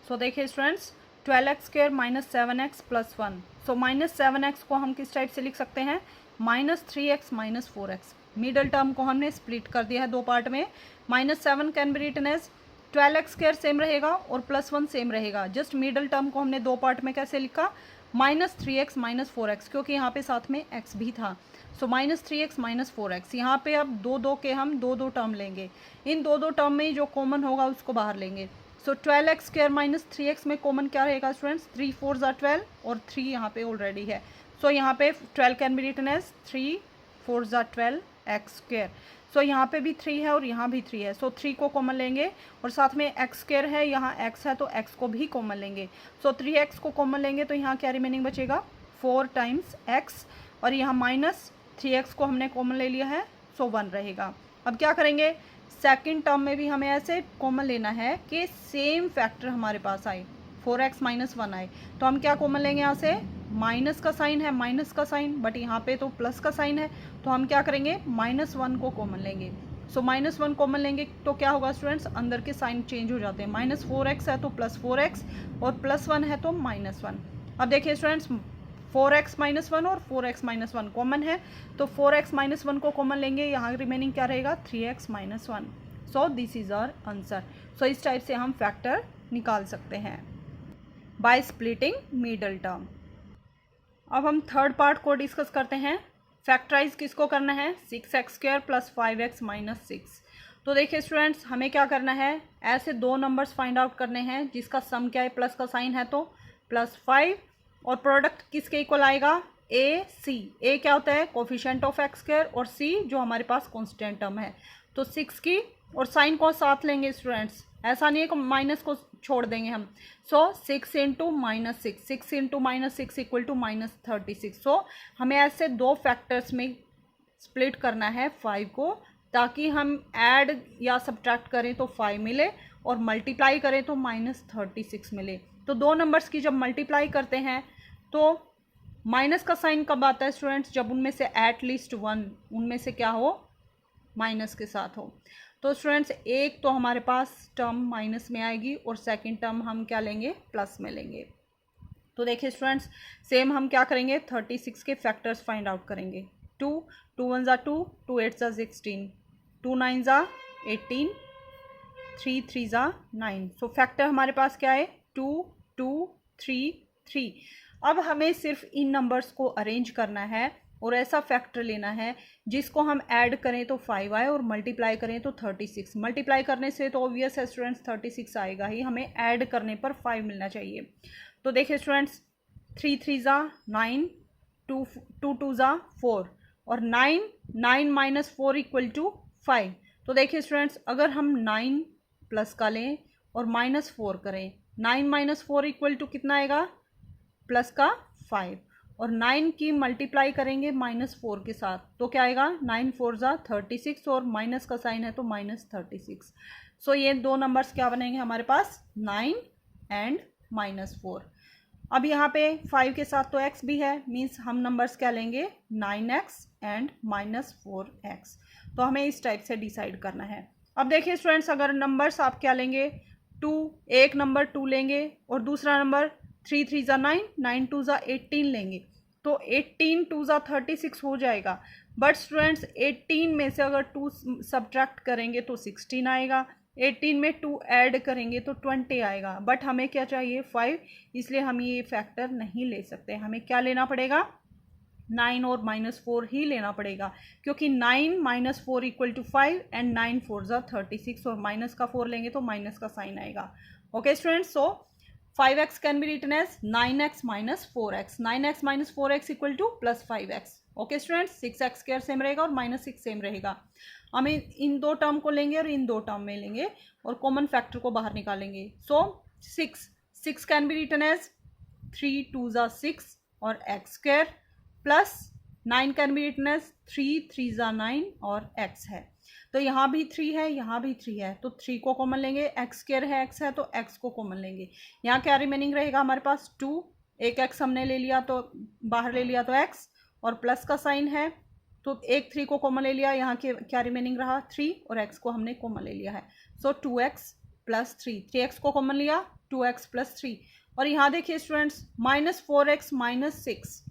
सो देखिए स्टूडेंट्स, 12x² - 7x + 1। सो -7x को हम किस टाइप से लिख सकते हैं, -3x - 4x। मिडल टर्म को हमने स्प्लिट कर दिया है दो पार्ट में। -7 can be written as 12x² same रहेगा और +1 सेम रहेगा। जस्ट मिडल टर्म को हमने दो पार्ट में कैसे लिखा, -3x - 4x, क्योंकि यहाँ पे साथ में x भी था। सो -3x - 4x, यहाँ पे अब दो के हम दो टर्म लेंगे, इन दो टर्म में जो कॉमन होगा उसको बाहर लेंगे। सो 12x² - 3x में कॉमन क्या रहेगा स्टूडेंट्स, 3 4 जा 12, और 3 यहाँ पे ऑलरेडी है। सो यहाँ पे 12 कैन बी रिटन एज 3 4 जा 12 x²। सो यहाँ पे भी 3 है और यहाँ भी 3 है। सो 3 को कॉमन लेंगे, और साथ में x² है, यहाँ x है तो x को भी कॉमन लेंगे। सो 3x को कॉमन लेंगे तो यहाँ क्या रिमेनिंग बचेगा, 4 टाइम्स x, और यहाँ -3x को हमने कॉमन ले लिया है, सो 1 रहेगा। अब क्या करेंगे, सेकंड टर्म में भी हमें ऐसे कॉमन लेना है कि सेम फैक्टर हमारे पास आए, 4x माइनस 1 आए, तो हम क्या कॉमन लेंगे यहाँ से, माइनस का साइन है, माइनस का साइन, बट यहाँ पे तो प्लस का साइन है, तो हम क्या करेंगे, -1 को कॉमन लेंगे। सो -1 कॉमन लेंगे तो क्या होगा स्टूडेंट्स, अंदर के साइन चेंज हो जाते हैं, -4x है तो +4x और +1 है तो -1। अब देखिए स्टूडेंट्स, 4x माइनस 1 और 4x माइनस 1 कॉमन है, तो 4x माइनस 1 को कॉमन लेंगे, यहाँ रिमेनिंग क्या रहेगा, 3x minus 1। So this is our answer. So इस टाइप से हम फैक्टर निकाल सकते हैं बाय स्प्लिटिंग मिडल टर्म। अब हम थर्ड पार्ट को डिस्कस करते हैं। फैक्टराइज किसको करना है, 6x² + 5x - 6। तो देखिए स्टूडेंट्स, हमें क्या करना है, ऐसे दो नंबर्स फाइंड आउट करने हैं जिसका सम क्या है, प्लस का साइन है तो +5, और प्रोडक्ट किसके इक्वल आएगा, ए सी। ए क्या होता है, कोफिशिएंट ऑफ x² और सी जो हमारे पास कांस्टेंट टर्म है, तो 6 की, और साइन को साथ लेंगे स्टूडेंट्स, ऐसा नहीं है कि माइनस को छोड़ देंगे हम। सो 6 × -6, 6 × -6 = -36। सो हमें ऐसे दो फैक्टर्स में स्प्लिट करना है 5 को, ताकि हम ऐड या सब्ट्रैक्ट करें तो 5 मिले और मल्टीप्लाई करें तो -36 मिले। तो दो नंबर्स की जब मल्टीप्लाई करते हैं तो माइनस का साइन कब आता है स्टूडेंट्स, जब उनमें से एटलीस्ट वन उनमें से क्या हो, माइनस के साथ हो। तो स्टूडेंट्स, एक तो हमारे पास टर्म माइनस में आएगी और सेकंड टर्म हम क्या लेंगे, प्लस में लेंगे। तो देखिए स्टूडेंट्स, सेम हम क्या करेंगे, 36 के फैक्टर्स फाइंड आउट करेंगे। 2 2 1 = 2, 2 8 = 16, 2 9 = 18, 3 3 = 9। सो फैक्टर हमारे पास क्या है, 2 2 3 3। अब हमें सिर्फ इन नंबर्स को अरेंज करना है और ऐसा फैक्टर लेना है जिसको हम ऐड करें तो 5 आए और मल्टीप्लाई करें तो 36। मल्टीप्लाई करने से तो ऑब्वियस है स्टूडेंट्स 36 आएगा ही, हमें ऐड करने पर 5 मिलना चाहिए। तो देखिए स्टूडेंट्स, 3 3 = 9, 2 2 = 4, और 9 9 - 4 = 5। तो देखिए स्टूडेंट्स, अगर हम 9 प्लस का लें और -4 करें, 9 - 4 = कितना आएगा, प्लस का 5, और 9 की मल्टीप्लाई करेंगे -4 के साथ तो क्या आएगा, 9 4 = 36, और माइनस का साइन है तो -36। सो ये दो नंबर्स क्या बनेंगे हमारे पास, 9 एंड -4। अब यहाँ पे 5 के साथ तो x भी है, मीन्स हम नंबर्स क्या लेंगे, 9x एंड -4x। तो हमें इस टाइप से डिसाइड करना है। अब देखिए स्टूडेंट्स, अगर नंबर्स आप क्या लेंगे, 2, एक नंबर 2 लेंगे और दूसरा नंबर 3 3 = 9, 9 2 = 18 लेंगे, तो 18 2 = 36 हो जाएगा। बट स्टूडेंट्स, 18 में से अगर 2 सब्ट्रैक्ट करेंगे तो 16 आएगा, 18 में 2 ऐड करेंगे तो 20 आएगा, बट हमें क्या चाहिए, 5, इसलिए हम ये फैक्टर नहीं ले सकते। हमें क्या लेना पड़ेगा, 9 और -4 ही लेना पड़ेगा, क्योंकि 9 - 4 = 5 एंड 9 4 = 36, और माइनस का 4 लेंगे तो माइनस का साइन आएगा। Okay students, so 5x can be written as 9x - 4x, 9x - 4x = +5x। Okay students, 6x² same रहेगा और -6 सेम रहेगा। हमें इन दो टर्म को लेंगे और इन दो टर्म में लेंगे और कॉमन फैक्टर को बाहर निकालेंगे। So 6 can be written as 3 2 = 6 और x² plus 9 can be written as 3 3 = 9 और x है। तो यहाँ भी 3 है, यहाँ भी 3 है, तो 3 को कॉमन लेंगे, x² है, x है, तो x को कॉमन लेंगे। यहाँ क्या रिमेनिंग रहेगा हमारे पास, 2, एक x हमने ले लिया तो बाहर ले लिया तो x, और प्लस का साइन है तो एक 3 को कॉमन ले लिया, यहाँ के क्या रिमेनिंग रहा, 3, और x को हमने कॉमन ले लिया है। सो 2x + 3, 3x को कॉमन लिया, 2x + 3, और यहाँ देखिए students, -4x - 6,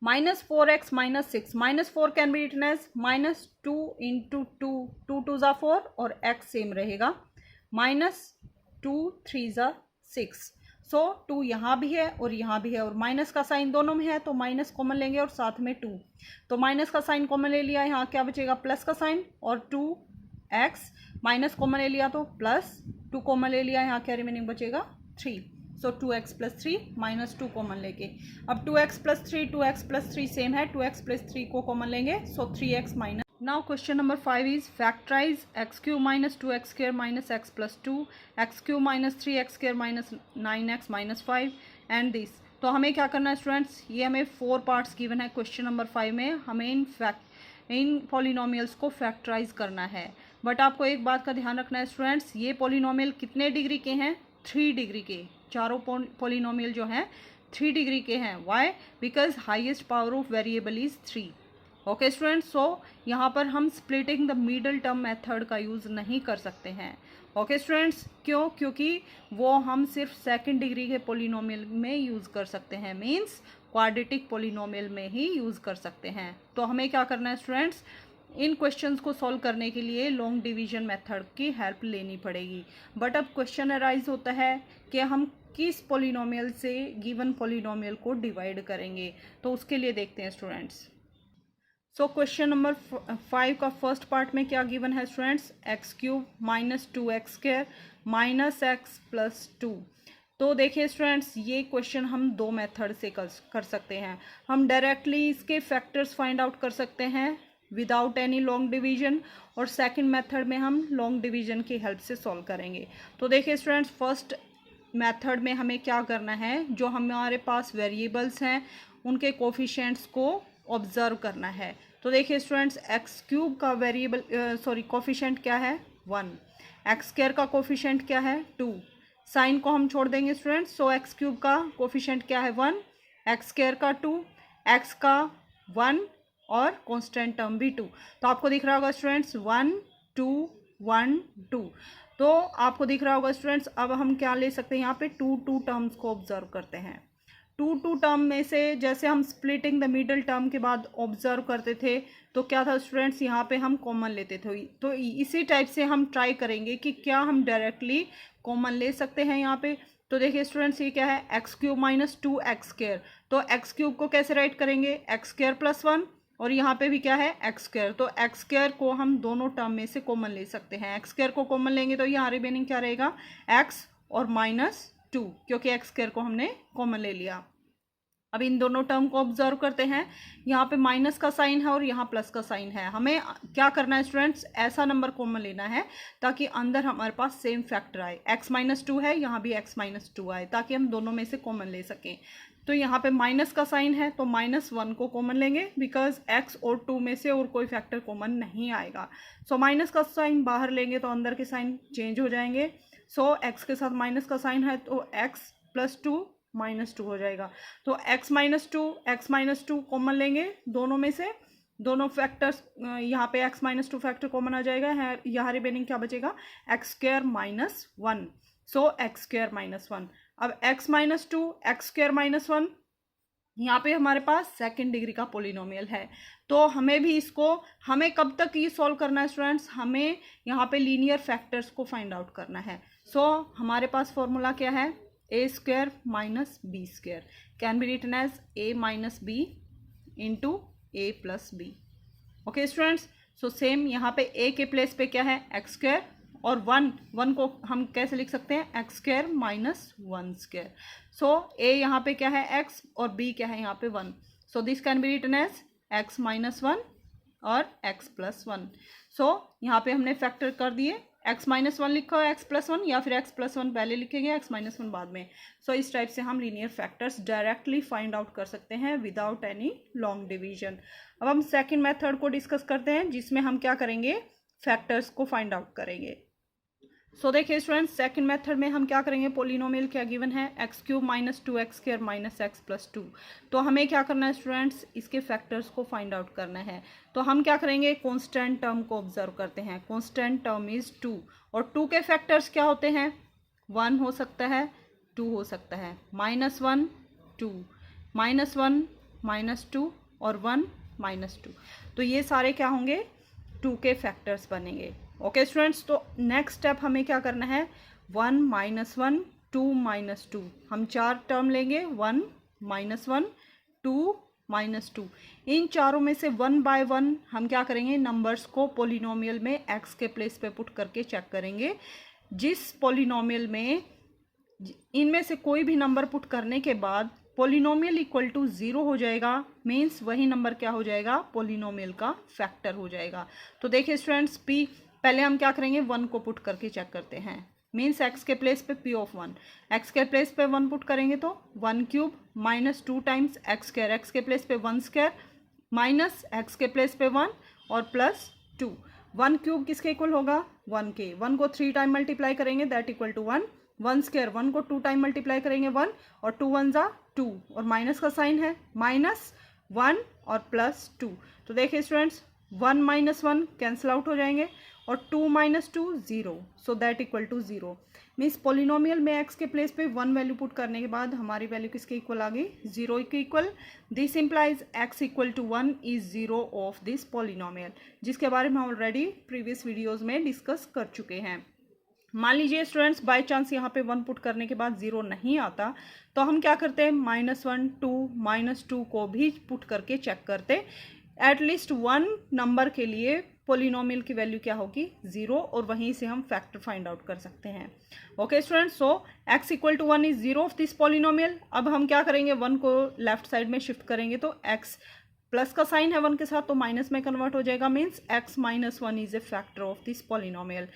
-4x - 6, -4 can be written as -2 × 2, 2 2 = 4 और x सेम रहेगा, -2 3 = 6। सो 2 यहाँ भी है और यहाँ भी है, और माइनस का साइन दोनों में है तो माइनस कॉमन लेंगे और साथ में 2, तो माइनस का साइन कॉमन ले लिया, यहाँ क्या बचेगा, प्लस का साइन, और 2x माइनस कॉमन ले लिया तो प्लस, 2 कॉमन ले लिया, यहाँ क्या रिमेनिंग बचेगा, 3। सो 2x + 3 -2 कॉमन लेके, अब 2x + 3 2x + 3 सेम है, 2x + 3 को कॉमन लेंगे, so 3x minus. Now question number 5 is factorize x³ - 2x² - x + 2, x³ - 3x² - 9x - 5 and this. तो हमें क्या करना है स्टूडेंट्स, ये हमें 4 पार्ट्स गिवन है क्वेश्चन नंबर 5 में, हमें इन इन पॉलिनोमियल्स को फैक्टराइज करना है। बट आपको एक बात का ध्यान रखना है स्टूडेंट्स, ये पॉलिनोमियल कितने डिग्री के हैं? 3 डिग्री के। चारों पॉलिनोमियल जो हैं 3 डिग्री के हैं। Why? Because highest power of variable is 3। Okay students, so यहाँ पर हम splitting the middle term method का यूज़ नहीं कर सकते हैं। ओके स्टूडेंट्स, क्यों? क्योंकि वो हम सिर्फ सेकंड डिग्री के पॉलिनोमियल में यूज़ कर सकते हैं, मीन्स क्वाड्रेटिक पॉलिनोमियल में ही यूज़ कर सकते हैं। तो हमें क्या करना है स्टूडेंट्स, इन क्वेश्चंस को सॉल्व करने के लिए लॉन्ग डिवीजन मेथड की हेल्प लेनी पड़ेगी। बट अब क्वेश्चन अराइज होता है कि हम किस पॉलिनोमियल से गिवन पॉलिनोमियल को डिवाइड करेंगे, तो उसके लिए देखते हैं स्टूडेंट्स। सो क्वेश्चन नंबर 5 का फर्स्ट पार्ट में क्या गिवन है students? X cube minus 2x square minus x plus 2। तो देखिए स्टूडेंट्स, ये क्वेश्चन हम दो मेथड से कर सकते हैं। हम डायरेक्टली इसके फैक्टर्स फाइंड आउट कर सकते हैं विदाउट एनी लॉन्ग डिवीजन, और सेकंड मेथड में हम लॉन्ग डिवीजन की हेल्प से सॉल्व करेंगे। तो देखिए स्टूडेंट्स, फर्स्ट मेथड में हमें क्या करना है, जो हमारे पास वेरिएबल्स हैं उनके कोफिशिएंट्स को ऑब्जर्व करना है। तो देखिए स्टूडेंट्स, एक्स क्यूब का वेरिएबल कोफिशिएंट क्या है? 1। एक्स स्क्वायर का कोफिशिएंट क्या है? 2। साइन को हम छोड़ देंगे स्टूडेंट्स, सो एक्स क्यूब का कोफिशिएंट क्या है? 1। एक्स स्क्वायर का 2, एक्स का 1 और कांस्टेंट टर्म भी 2। तो आपको दिख रहा होगा स्टूडेंट्स 1 2 1 2। तो आपको दिख रहा होगा स्टूडेंट्स, अब हम क्या ले सकते हैं यहाँ पे? 2 टर्म्स को ऑब्जर्व करते हैं। 2 टर्म में से जैसे हम स्प्लिटिंग द मिडल टर्म के बाद ऑब्जर्व करते थे, तो क्या था स्टूडेंट्स, यहाँ पे हम कॉमन लेते थे। तो इसी टाइप से हम ट्राई करेंगे कि क्या हम डायरेक्टली कॉमन ले सकते हैं यहाँ पे। तो देखिए स्टूडेंट्स, ये क्या है? X cube minus 2x square. तो एक्स क्यूब को कैसे राइट करेंगे? एक्स स्क्वायर प्लस 1, और यहाँ पे भी क्या है? X square. तो एक्स स्क्वायर को हम दोनों टर्म में से कॉमन ले सकते हैं। एक्स स्क्वायर को कॉमन लेंगे तो यहाँ रिमेनिंग क्या रहेगा? एक्स और माइनस 2, क्योंकि एक्स स्क्वायर को हमने कॉमन ले लिया। अब इन दोनों टर्म को ऑब्जर्व करते हैं, यहाँ पे माइनस का साइन है और यहाँ प्लस का साइन है। हमें क्या करना है स्टूडेंट्स? ऐसा नंबर कॉमन लेना है ताकि अंदर हमारे पास सेम फैक्टर आए। x माइनस 2 है, यहाँ भी x माइनस 2 आए, ताकि हम दोनों में से कॉमन ले सकें। तो यहाँ पे माइनस का साइन है तो -1 को कॉमन लेंगे, बिकॉज x और 2 में से और कोई फैक्टर कॉमन नहीं आएगा। सो माइनस का साइन बाहर लेंगे तो अंदर के साइन चेंज हो जाएंगे। सो x के साथ माइनस का साइन है तो x प्लस 2 -2 हो जाएगा। तो x माइनस 2 कॉमन लेंगे दोनों में से, दोनों फैक्टर्स, यहाँ पे x माइनस 2 फैक्टर कॉमन आ जाएगा है, यहाँ रिमेनिंग क्या बचेगा? X square minus 1। सो एक्स स्क्वायर माइनस 1। अब x minus 2 x square minus 1, यहाँ पे हमारे पास सेकंड डिग्री का पोलिनोमियल है। तो हमें भी इसको, हमें कब तक ये सॉल्व करना है स्टूडेंट्स? हमें यहाँ पे लीनियर फैक्टर्स को फाइंड आउट करना है। सो हमारे पास फॉर्मूला क्या है? a square minus B square can be written as a minus B into a plus B. Okay students, so same यहाँ पे a के प्लेस पे क्या है? एक्स स्क्वायर, और 1 को हम कैसे लिख सकते हैं? X square minus 1 square. So a यहाँ पे क्या है? x, और b क्या है यहाँ पे? 1। So this can be written as x minus 1 और x प्लस 1। सो यहाँ पे हमने फैक्टर कर दिए, x माइनस 1 लिखा हो x प्लस 1, या फिर x प्लस 1 पहले लिखेंगे, x माइनस 1 बाद में। सो इस टाइप से हम linear factors directly find out कर सकते हैं विदाउट एनी लॉन्ग डिवीजन। अब हम सेकंड मेथड को डिस्कस करते हैं, जिसमें हम क्या करेंगे? फैक्टर्स को फाइंड आउट करेंगे। सो देखिए स्टूडेंट्स, सेकंड मेथड में हम क्या करेंगे? पोलिनोमियल क्या गिवन है? X cube minus 2x square minus x plus 2। तो हमें क्या करना है स्टूडेंट्स? इसके फैक्टर्स को फाइंड आउट करना है। तो हम क्या करेंगे? कांस्टेंट टर्म को ऑब्जर्व करते हैं। कांस्टेंट टर्म इज 2, और 2 के फैक्टर्स क्या होते हैं? 1 हो सकता है, 2 हो सकता है, -1 2, -1 -2 और 1 -2। तो ये सारे क्या होंगे? 2 के फैक्टर्स बनेंगे। ओके स्टूडेंट्स, तो नेक्स्ट स्टेप हमें क्या करना है? 1 -1 2 -2, हम 4 टर्म लेंगे, 1 -1 2 -2। इन चारों में से 1 बाय 1 हम क्या करेंगे? नंबर्स को पॉलिनोमियल में x के प्लेस पे पुट करके चेक करेंगे। जिस पॉलिनोमियल में इनमें से कोई भी नंबर पुट करने के बाद पॉलिनोमियल इक्वल टू 0 हो जाएगा, मीन्स वही नंबर क्या हो जाएगा? पॉलिनोमियल का फैक्टर हो जाएगा। तो देखिए स्टूडेंट्स, p पहले हम क्या करेंगे? 1 को पुट करके चेक करते हैं, मीन्स x के प्लेस पे p ऑफ 1, x के प्लेस पे 1 पुट करेंगे तो 1 cube minus 2 times x square, x के प्लेस पे 1 स्क्वायर माइनस एक्स के प्लेस पे 1, और प्लस 2। 1 क्यूब किसके इक्वल होगा? 1 के। 1 को 3 टाइम मल्टीप्लाई करेंगे दैट इक्वल टू 1। 1 स्क्वायर 1 को 2 टाइम मल्टीप्लाई करेंगे 1 और 2 1 जा 2 और माइनस का साइन है -1 और +2। तो देखिए स्टूडेंट्स 1 - 1 कैंसिल आउट हो जाएंगे और 2 - 2 0, so that equal to 0। Means polynomial में x के प्लेस पे 1 वैल्यू पुट करने के बाद हमारी वैल्यू किसके इक्वल आ गई? 0 के equal. This implies x equal to 1 is 0 of this polynomial, जिसके बारे में हम ऑलरेडी प्रीवियस वीडियोज़ में डिस्कस कर चुके हैं। मान लीजिए स्टूडेंट्स बाय चांस यहाँ पे 1 पुट करने के बाद 0 नहीं आता तो हम क्या करते हैं? -1 2 -2 को भी पुट करके चेक करते। एटलीस्ट 1 नंबर के लिए पोलिनोमियल की वैल्यू क्या होगी? 0, और वहीं से हम फैक्टर फाइंड आउट कर सकते हैं। Okay students, so x equal to 1 is 0 of this polynomial. अब हम क्या करेंगे? 1 को लेफ्ट साइड में शिफ्ट करेंगे तो x प्लस का साइन है 1 के साथ तो माइनस में कन्वर्ट हो जाएगा। Means x - 1 is a factor of this polynomial.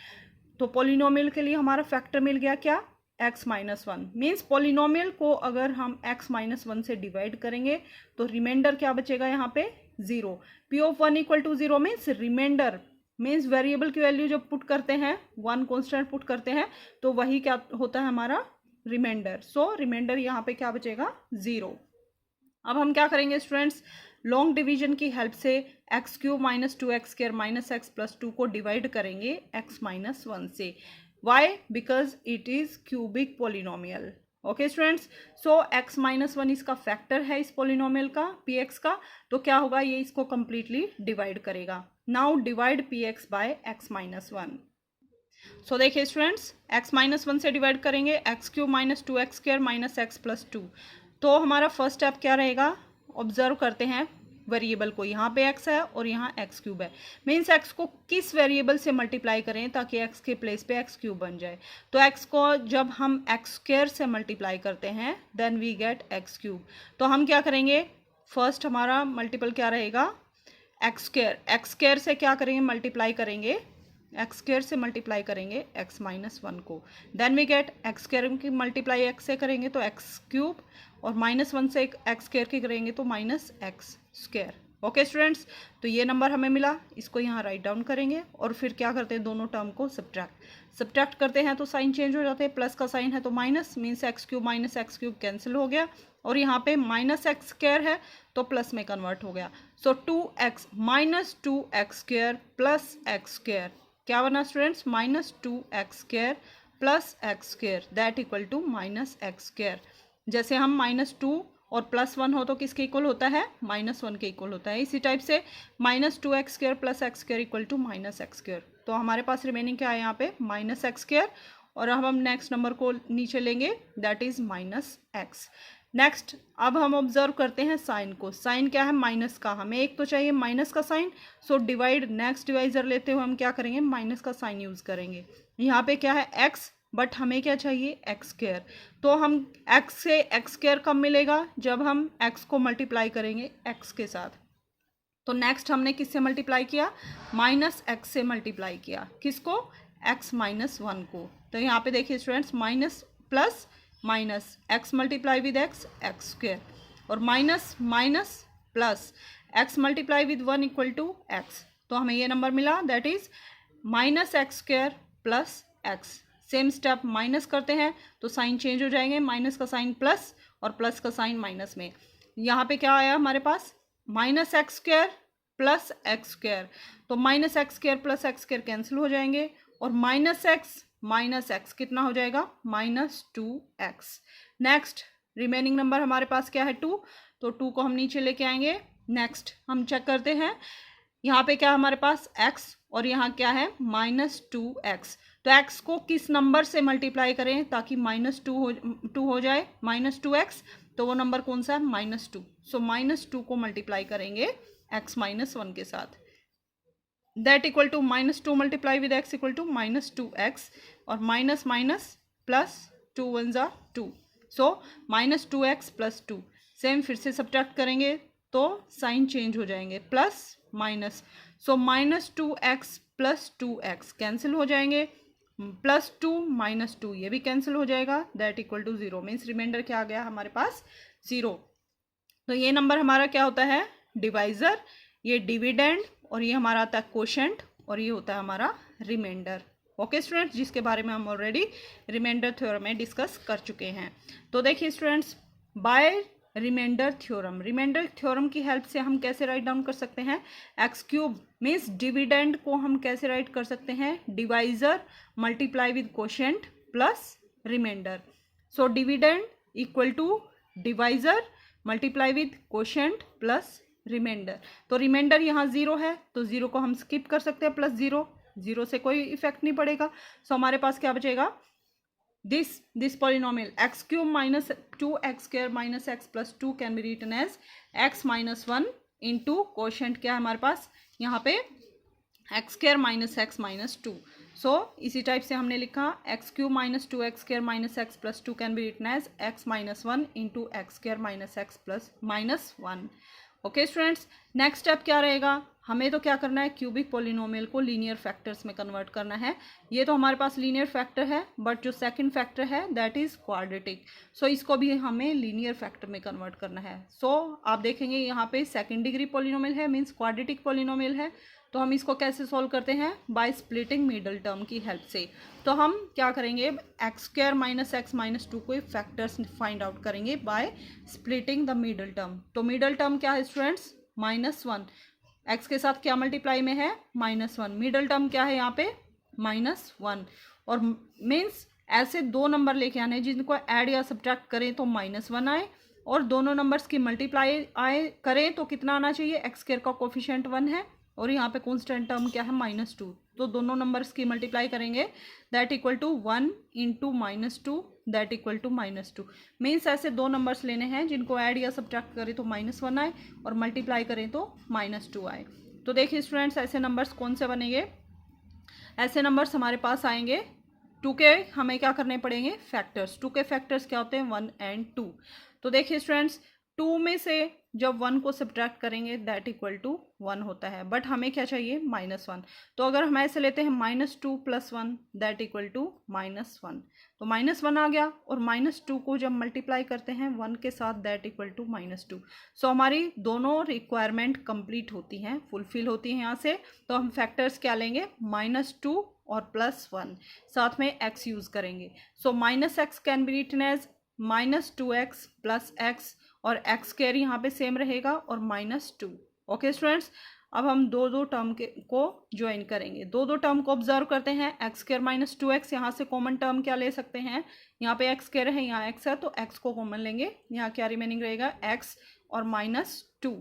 तो पोलिनोमियल के लिए हमारा फैक्टर मिल गया क्या? x - 1। मीन्स पोलिनोमियल को अगर हम x - 1 से डिवाइड करेंगे तो रिमाइंडर क्या बचेगा यहाँ पे? 0। p of 1 equal to 0 means remainder, means variable की वैल्यू जब पुट करते हैं 1 कॉन्स्टेंट पुट करते हैं तो वही क्या होता है? हमारा रिमाइंडर। सो रिमाइंडर यहाँ पे क्या बचेगा? 0। अब हम क्या करेंगे स्टूडेंट्स? लॉन्ग डिवीजन की हेल्प से x³ - 2x² - x + 2 को डिवाइड करेंगे x - 1 से। Why? Because it is cubic polynomial. Okay students, so x - 1 इसका फैक्टर है इस पोलिनोमियल का, px का, तो क्या होगा? ये इसको कंप्लीटली डिवाइड करेगा। Now divide px by x - 1। So देखिए स्टूडेंट्स x - 1 से डिवाइड करेंगे x³ - 2x² - x + 2। तो हमारा फर्स्ट स्टेप क्या रहेगा? ऑब्जर्व करते हैं वेरिएबल को, यहाँ पे x है और यहाँ x³ है। मीन्स x को किस वेरिएबल से मल्टीप्लाई करें ताकि x के प्लेस पे x³ बन जाए? तो x को जब हम x² से मल्टीप्लाई करते हैं देन वी गेट x³। तो हम क्या करेंगे? फर्स्ट हमारा मल्टीपल क्या रहेगा? x² से क्या करेंगे? मल्टीप्लाई करेंगे x² से मल्टीप्लाई करेंगे x - 1 को, देन वी गेट x² की मल्टीप्लाई x से करेंगे तो x³ और -1 से x² की करेंगे तो -x²। ओके स्टूडेंट्स, तो ये नंबर हमें मिला, इसको यहाँ राइट डाउन करेंगे और फिर क्या करते हैं? दोनों टर्म को सब्ट्रैक्ट करते हैं तो साइन चेंज हो जाते हैं। प्लस का साइन है तो minus, means x³ - x³ cancel हो गया और यहाँ पे -x² है तो प्लस में कन्वर्ट हो गया। सो 2x - 2x² प्लस x², क्या बना students? -2x² plus x², that equal to -x²। जैसे हम -2 और +1 हो तो किसके इक्वल होता है? -1 के इक्वल होता है। इसी टाइप से -2x² plus x² equal to -x²। तो हमारे पास रिमेनिंग क्या है यहाँ पे? -x², और अब हम नेक्स्ट नंबर को नीचे लेंगे दैट इज -x। नेक्स्ट अब हम ऑब्जर्व करते हैं साइन को। साइन क्या है? माइनस का, हमें एक तो चाहिए माइनस का sign. So divide, next divisor लेते हुए हम क्या करेंगे? माइनस का साइन यूज करेंगे। यहाँ पे क्या है? x, बट हमें क्या चाहिए? x²। तो हम x से x² कब मिलेगा? जब हम x को मल्टीप्लाई करेंगे x के साथ। तो नेक्स्ट हमने किससे मल्टीप्लाई किया? -x से मल्टीप्लाई किया। किसको? x - 1 को। तो यहाँ पे देखिए students minus plus minus, x multiply with x² और minus minus plus x multiply with 1 equal to x। तो हमें ये नंबर मिला that is -x² plus x। Same step minus करते हैं तो साइन चेंज हो जाएंगे, माइनस का साइन प्लस और प्लस का साइन माइनस में। यहाँ पे क्या आया हमारे पास? -x² plus x²। तो -x² प्लस x² कैंसिल हो जाएंगे और -x कितना हो जाएगा? -2x। नेक्स्ट रिमेनिंग नंबर हमारे पास क्या है? 2। तो 2 को हम नीचे लेके आएंगे। नेक्स्ट हम चेक करते हैं, यहाँ पे क्या हमारे पास? x और यहाँ क्या है? -2x। तो x को किस नंबर से मल्टीप्लाई करें ताकि -2 हो जाए? -2x। तो वो नंबर कौन सा है? -2। सो -2 को मल्टीप्लाई करेंगे x - 1 के साथ, that equal to -2 multiply with x equal to -2x और माइनस माइनस प्लस 2 1 जा 2। सो -2x प्लस 2। सेम फिर से सब्ट्रैक्ट करेंगे तो साइन चेंज हो जाएंगे, plus minus. So -2x plus 2x cancel हो जाएंगे, +2 -2 ये भी कैंसिल हो जाएगा, that equal to 0। Means reminder क्या आ गया हमारे पास? 0। तो ये नंबर हमारा क्या होता है? डिवाइजर। ये डिविडेंड और ये हमारा आता है कोशेंट, और ये होता है हमारा रिमाइंडर। ओके स्टूडेंट्स, जिसके बारे में हम ऑलरेडी रिमाइंडर थ्योरम में डिस्कस कर चुके हैं। तो देखिए स्टूडेंट्स, बाय रिमाइंडर थ्योरम की हेल्प से हम कैसे राइट डाउन कर सकते हैं, एक्स क्यूब मीन्स डिविडेंड को हम कैसे राइट कर सकते हैं, divisor multiply with quotient plus remainder. So dividend equal to divisor multiply with quotient plus remainder. तो रिमाइंडर यहाँ 0 है तो 0 को हम स्किप कर सकते हैं, प्लस 0, 0 से कोई इफेक्ट नहीं पड़ेगा। सो हमारे पास क्या बचेगा, this polynomial x cube minus 2x square minus x plus 2 can be written as x minus 1 into quotient क्या है हमारे पास यहाँ पे x square minus x minus 2। सो इसी टाइप से हमने लिखा x cube minus 2x square minus x plus 2 can be written as x minus 1 into x square minus x plus minus 1। Okay students, next step क्या रहेगा, हमें तो क्या करना है, क्यूबिक पॉलिनोमियल को लीनियर फैक्टर्स में कन्वर्ट करना है। ये तो हमारे पास लीनियर फैक्टर है, बट जो सेकंड फैक्टर है दैट इज क्वाड्रेटिक। सो इसको भी हमें लीनियर फैक्टर में कन्वर्ट करना है। सो आप देखेंगे यहाँ पे सेकंड डिग्री पॉलिनोमियल है, मीन्स क्वाड्रेटिक पॉलिनोमियल है। तो हम इसको कैसे सॉल्व करते हैं, बाय स्प्लिटिंग मिडल टर्म की हेल्प से। तो हम क्या करेंगे, x square minus x minus 2 को फैक्टर्स फाइंड आउट करेंगे by splitting the middle term. तो मिडल टर्म क्या है स्टूडेंट्स, -1, एक्स के साथ क्या मल्टीप्लाई में है, -1, मिडल टर्म क्या है यहाँ पे -1। और मीन्स ऐसे दो नंबर लेके आने जिनको ऐड या सब्ट्रैक्ट करें तो -1 आए, और दोनों नंबर्स की मल्टीप्लाई आए करें तो कितना आना चाहिए, एक्स स्क्वायर का कोफिशिएंट 1 है और यहाँ पे कांस्टेंट टर्म क्या है -2। तो दोनों नंबर्स की मल्टीप्लाई करेंगे that equal to 1 into -2 that equal to -2। Means ऐसे दो नंबर्स लेने हैं जिनको ऐड या सब्ट्रैक्ट करें तो -1 आए और मल्टीप्लाई करें तो -2 आए। तो देखिए स्टूडेंट्स, ऐसे नंबर्स कौन से बनेंगे, ऐसे नंबर्स हमारे पास आएंगे 2 के, हमें क्या करने पड़ेंगे, फैक्टर्स। 2 के फैक्टर्स क्या होते हैं, 1 एंड 2। तो देखिए स्टूडेंट्स, 2 में से जब 1 को सब्ट्रैक्ट करेंगे दैट इक्वल टू 1 होता है, बट हमें क्या चाहिए, -1। तो अगर हम ऐसे लेते हैं -2 + 1 दैट इक्वल टू -1। तो -1 आ गया, और -2 को जब मल्टीप्लाई करते हैं 1 के साथ दैट इक्वल टू -2। सो हमारी दोनों रिक्वायरमेंट कंप्लीट होती हैं, फुलफिल होती हैं यहाँ से। तो हम फैक्टर्स क्या लेंगे, -2 और +1, साथ में x यूज़ करेंगे। So -x can be written as -2x + x, और x स्क्वायर यहाँ पे सेम रहेगा और -2। ओके स्टूडेंट्स, अब हम दो टर्म को ज्वाइन करेंगे। दो टर्म को ऑब्जर्व करते हैं, एक्स स्क्वायर -2x, यहाँ से कॉमन टर्म क्या ले सकते हैं, यहाँ पे एक्स स्क्वायर है, यहाँ x है, तो x को कॉमन लेंगे, यहाँ क्या रिमेनिंग रहेगा, x और -2।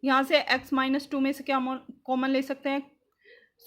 यहाँ से x -2 में से क्या कॉमन ले सकते हैं,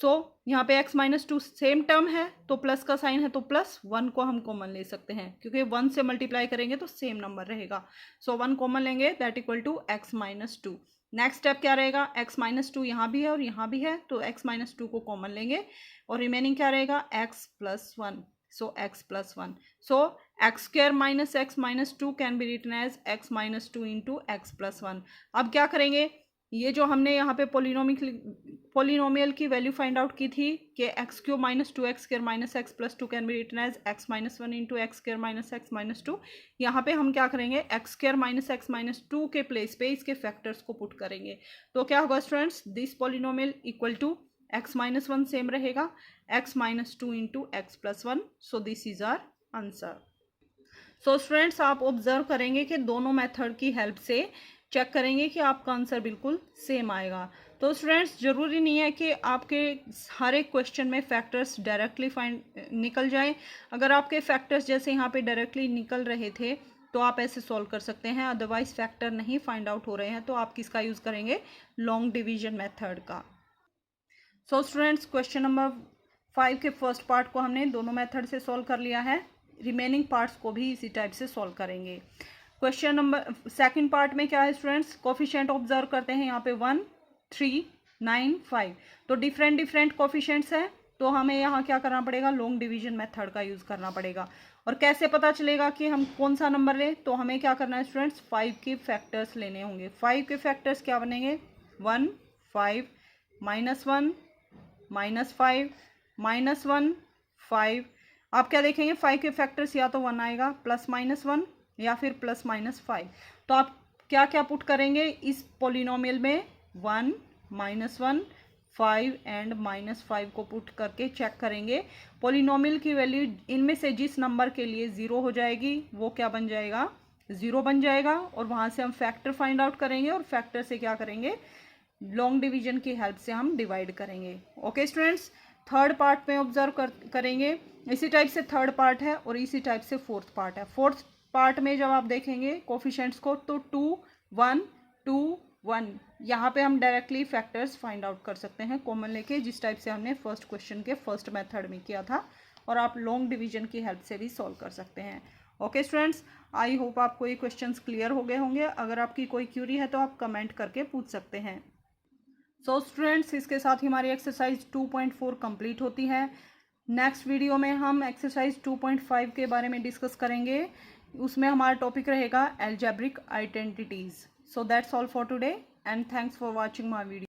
सो यहाँ पे x -2 सेम टर्म है तो प्लस का साइन है, तो +1 को हम कॉमन ले सकते हैं क्योंकि 1 से मल्टीप्लाई करेंगे तो सेम नंबर रहेगा। सो 1 कॉमन लेंगे that equal to x -2। Next step क्या रहेगा, x -2 यहाँ भी है और यहाँ भी है, तो x -2 को कॉमन लेंगे और रिमेनिंग क्या रहेगा, x + 1। So x + 1। So x square -x -2 can be written as x -2 into x + 1। अब क्या करेंगे, ये जो हमने यहाँ पे पोलिनोमियल की वैल्यू फाइंड आउट की थी कि x³ -2x² -x + 2 can be written as x -1 into x² -x -2। यहाँ पे हम क्या करेंगे, x² -x -2 के प्लेस पे इसके फैक्टर्स को पुट करेंगे। तो क्या होगा students, this polynomial equal to x -1 same रहेगा, x -2 into x + 1। So this is our answer. So students, आप ऑब्जर्व करेंगे कि दोनों मेथड की हेल्प से चेक करेंगे कि आपका आंसर बिल्कुल सेम आएगा। तो स्टूडेंट्स, ज़रूरी नहीं है कि आपके हर एक क्वेश्चन में फैक्टर्स डायरेक्टली निकल जाएं। अगर आपके फैक्टर्स जैसे यहाँ पे डायरेक्टली निकल रहे थे तो आप ऐसे सॉल्व कर सकते हैं, अदरवाइज फैक्टर नहीं फाइंड आउट हो रहे हैं तो आप किसका यूज़ करेंगे, लॉन्ग डिवीजन मेथड का। सो स्टूडेंट्स, क्वेश्चन नंबर 5 के फर्स्ट पार्ट को हमने दोनों मेथड से सॉल्व कर लिया है, रिमेनिंग पार्ट्स को भी इसी टाइप से सॉल्व करेंगे। क्वेश्चन नंबर सेकंड पार्ट में क्या है स्टूडेंट्स, कोफिशिएंट ऑब्जर्व करते हैं यहाँ पे 1, 3, 9, 5। तो डिफरेंट कोफिशिएंट्स हैं, तो हमें यहाँ क्या करना पड़ेगा, लॉन्ग डिवीजन मेथड का यूज़ करना पड़ेगा। और कैसे पता चलेगा कि हम कौन सा नंबर लें, तो हमें क्या करना है स्टूडेंट्स, 5 के फैक्टर्स लेने होंगे। 5 के फैक्टर्स क्या बनेंगे, 1, 5, -1, -5, -1, 5। आप क्या देखेंगे, 5 के फैक्टर्स या तो 1 आएगा, +-1 या फिर +-5। तो आप क्या क्या पुट करेंगे इस पोलिनोमियल में, 1, -1, 5 एंड -5 को पुट करके चेक करेंगे। पॉलिनोमियल की वैल्यू इनमें से जिस नंबर के लिए 0 हो जाएगी वो क्या बन जाएगा, 0 बन जाएगा। और वहाँ से हम फैक्टर फाइंड आउट करेंगे और फैक्टर से क्या करेंगे, लॉन्ग डिवीजन की हेल्प से हम डिवाइड करेंगे। ओके स्टूडेंट्स, थर्ड पार्ट में ऑब्जर्व करेंगे। इसी टाइप से थर्ड पार्ट है और इसी टाइप से फोर्थ पार्ट है। फोर्थ पार्ट में जब आप देखेंगे कोफिशिएंट्स को तो 2 1 2 1 यहाँ पे हम डायरेक्टली फैक्टर्स फाइंड आउट कर सकते हैं कॉमन लेके, जिस टाइप से हमने फर्स्ट क्वेश्चन के फर्स्ट मेथड में किया था। और आप लॉन्ग डिवीजन की हेल्प से भी सॉल्व कर सकते हैं। ओके स्टूडेंट्स, आई होप आपको ये क्वेश्चंस क्लियर हो गए होंगे। अगर आपकी कोई क्यूरी है तो आप कमेंट करके पूछ सकते हैं। सो स्टूडेंट्स, इसके साथ ही हमारी एक्सरसाइज 2.4 कंप्लीट होती है। नेक्स्ट वीडियो में हम एक्सरसाइज 2.5 के बारे में डिस्कस करेंगे। उसमें हमारा टॉपिक रहेगा algebraic identities. So that's all for today and thanks for watching my video.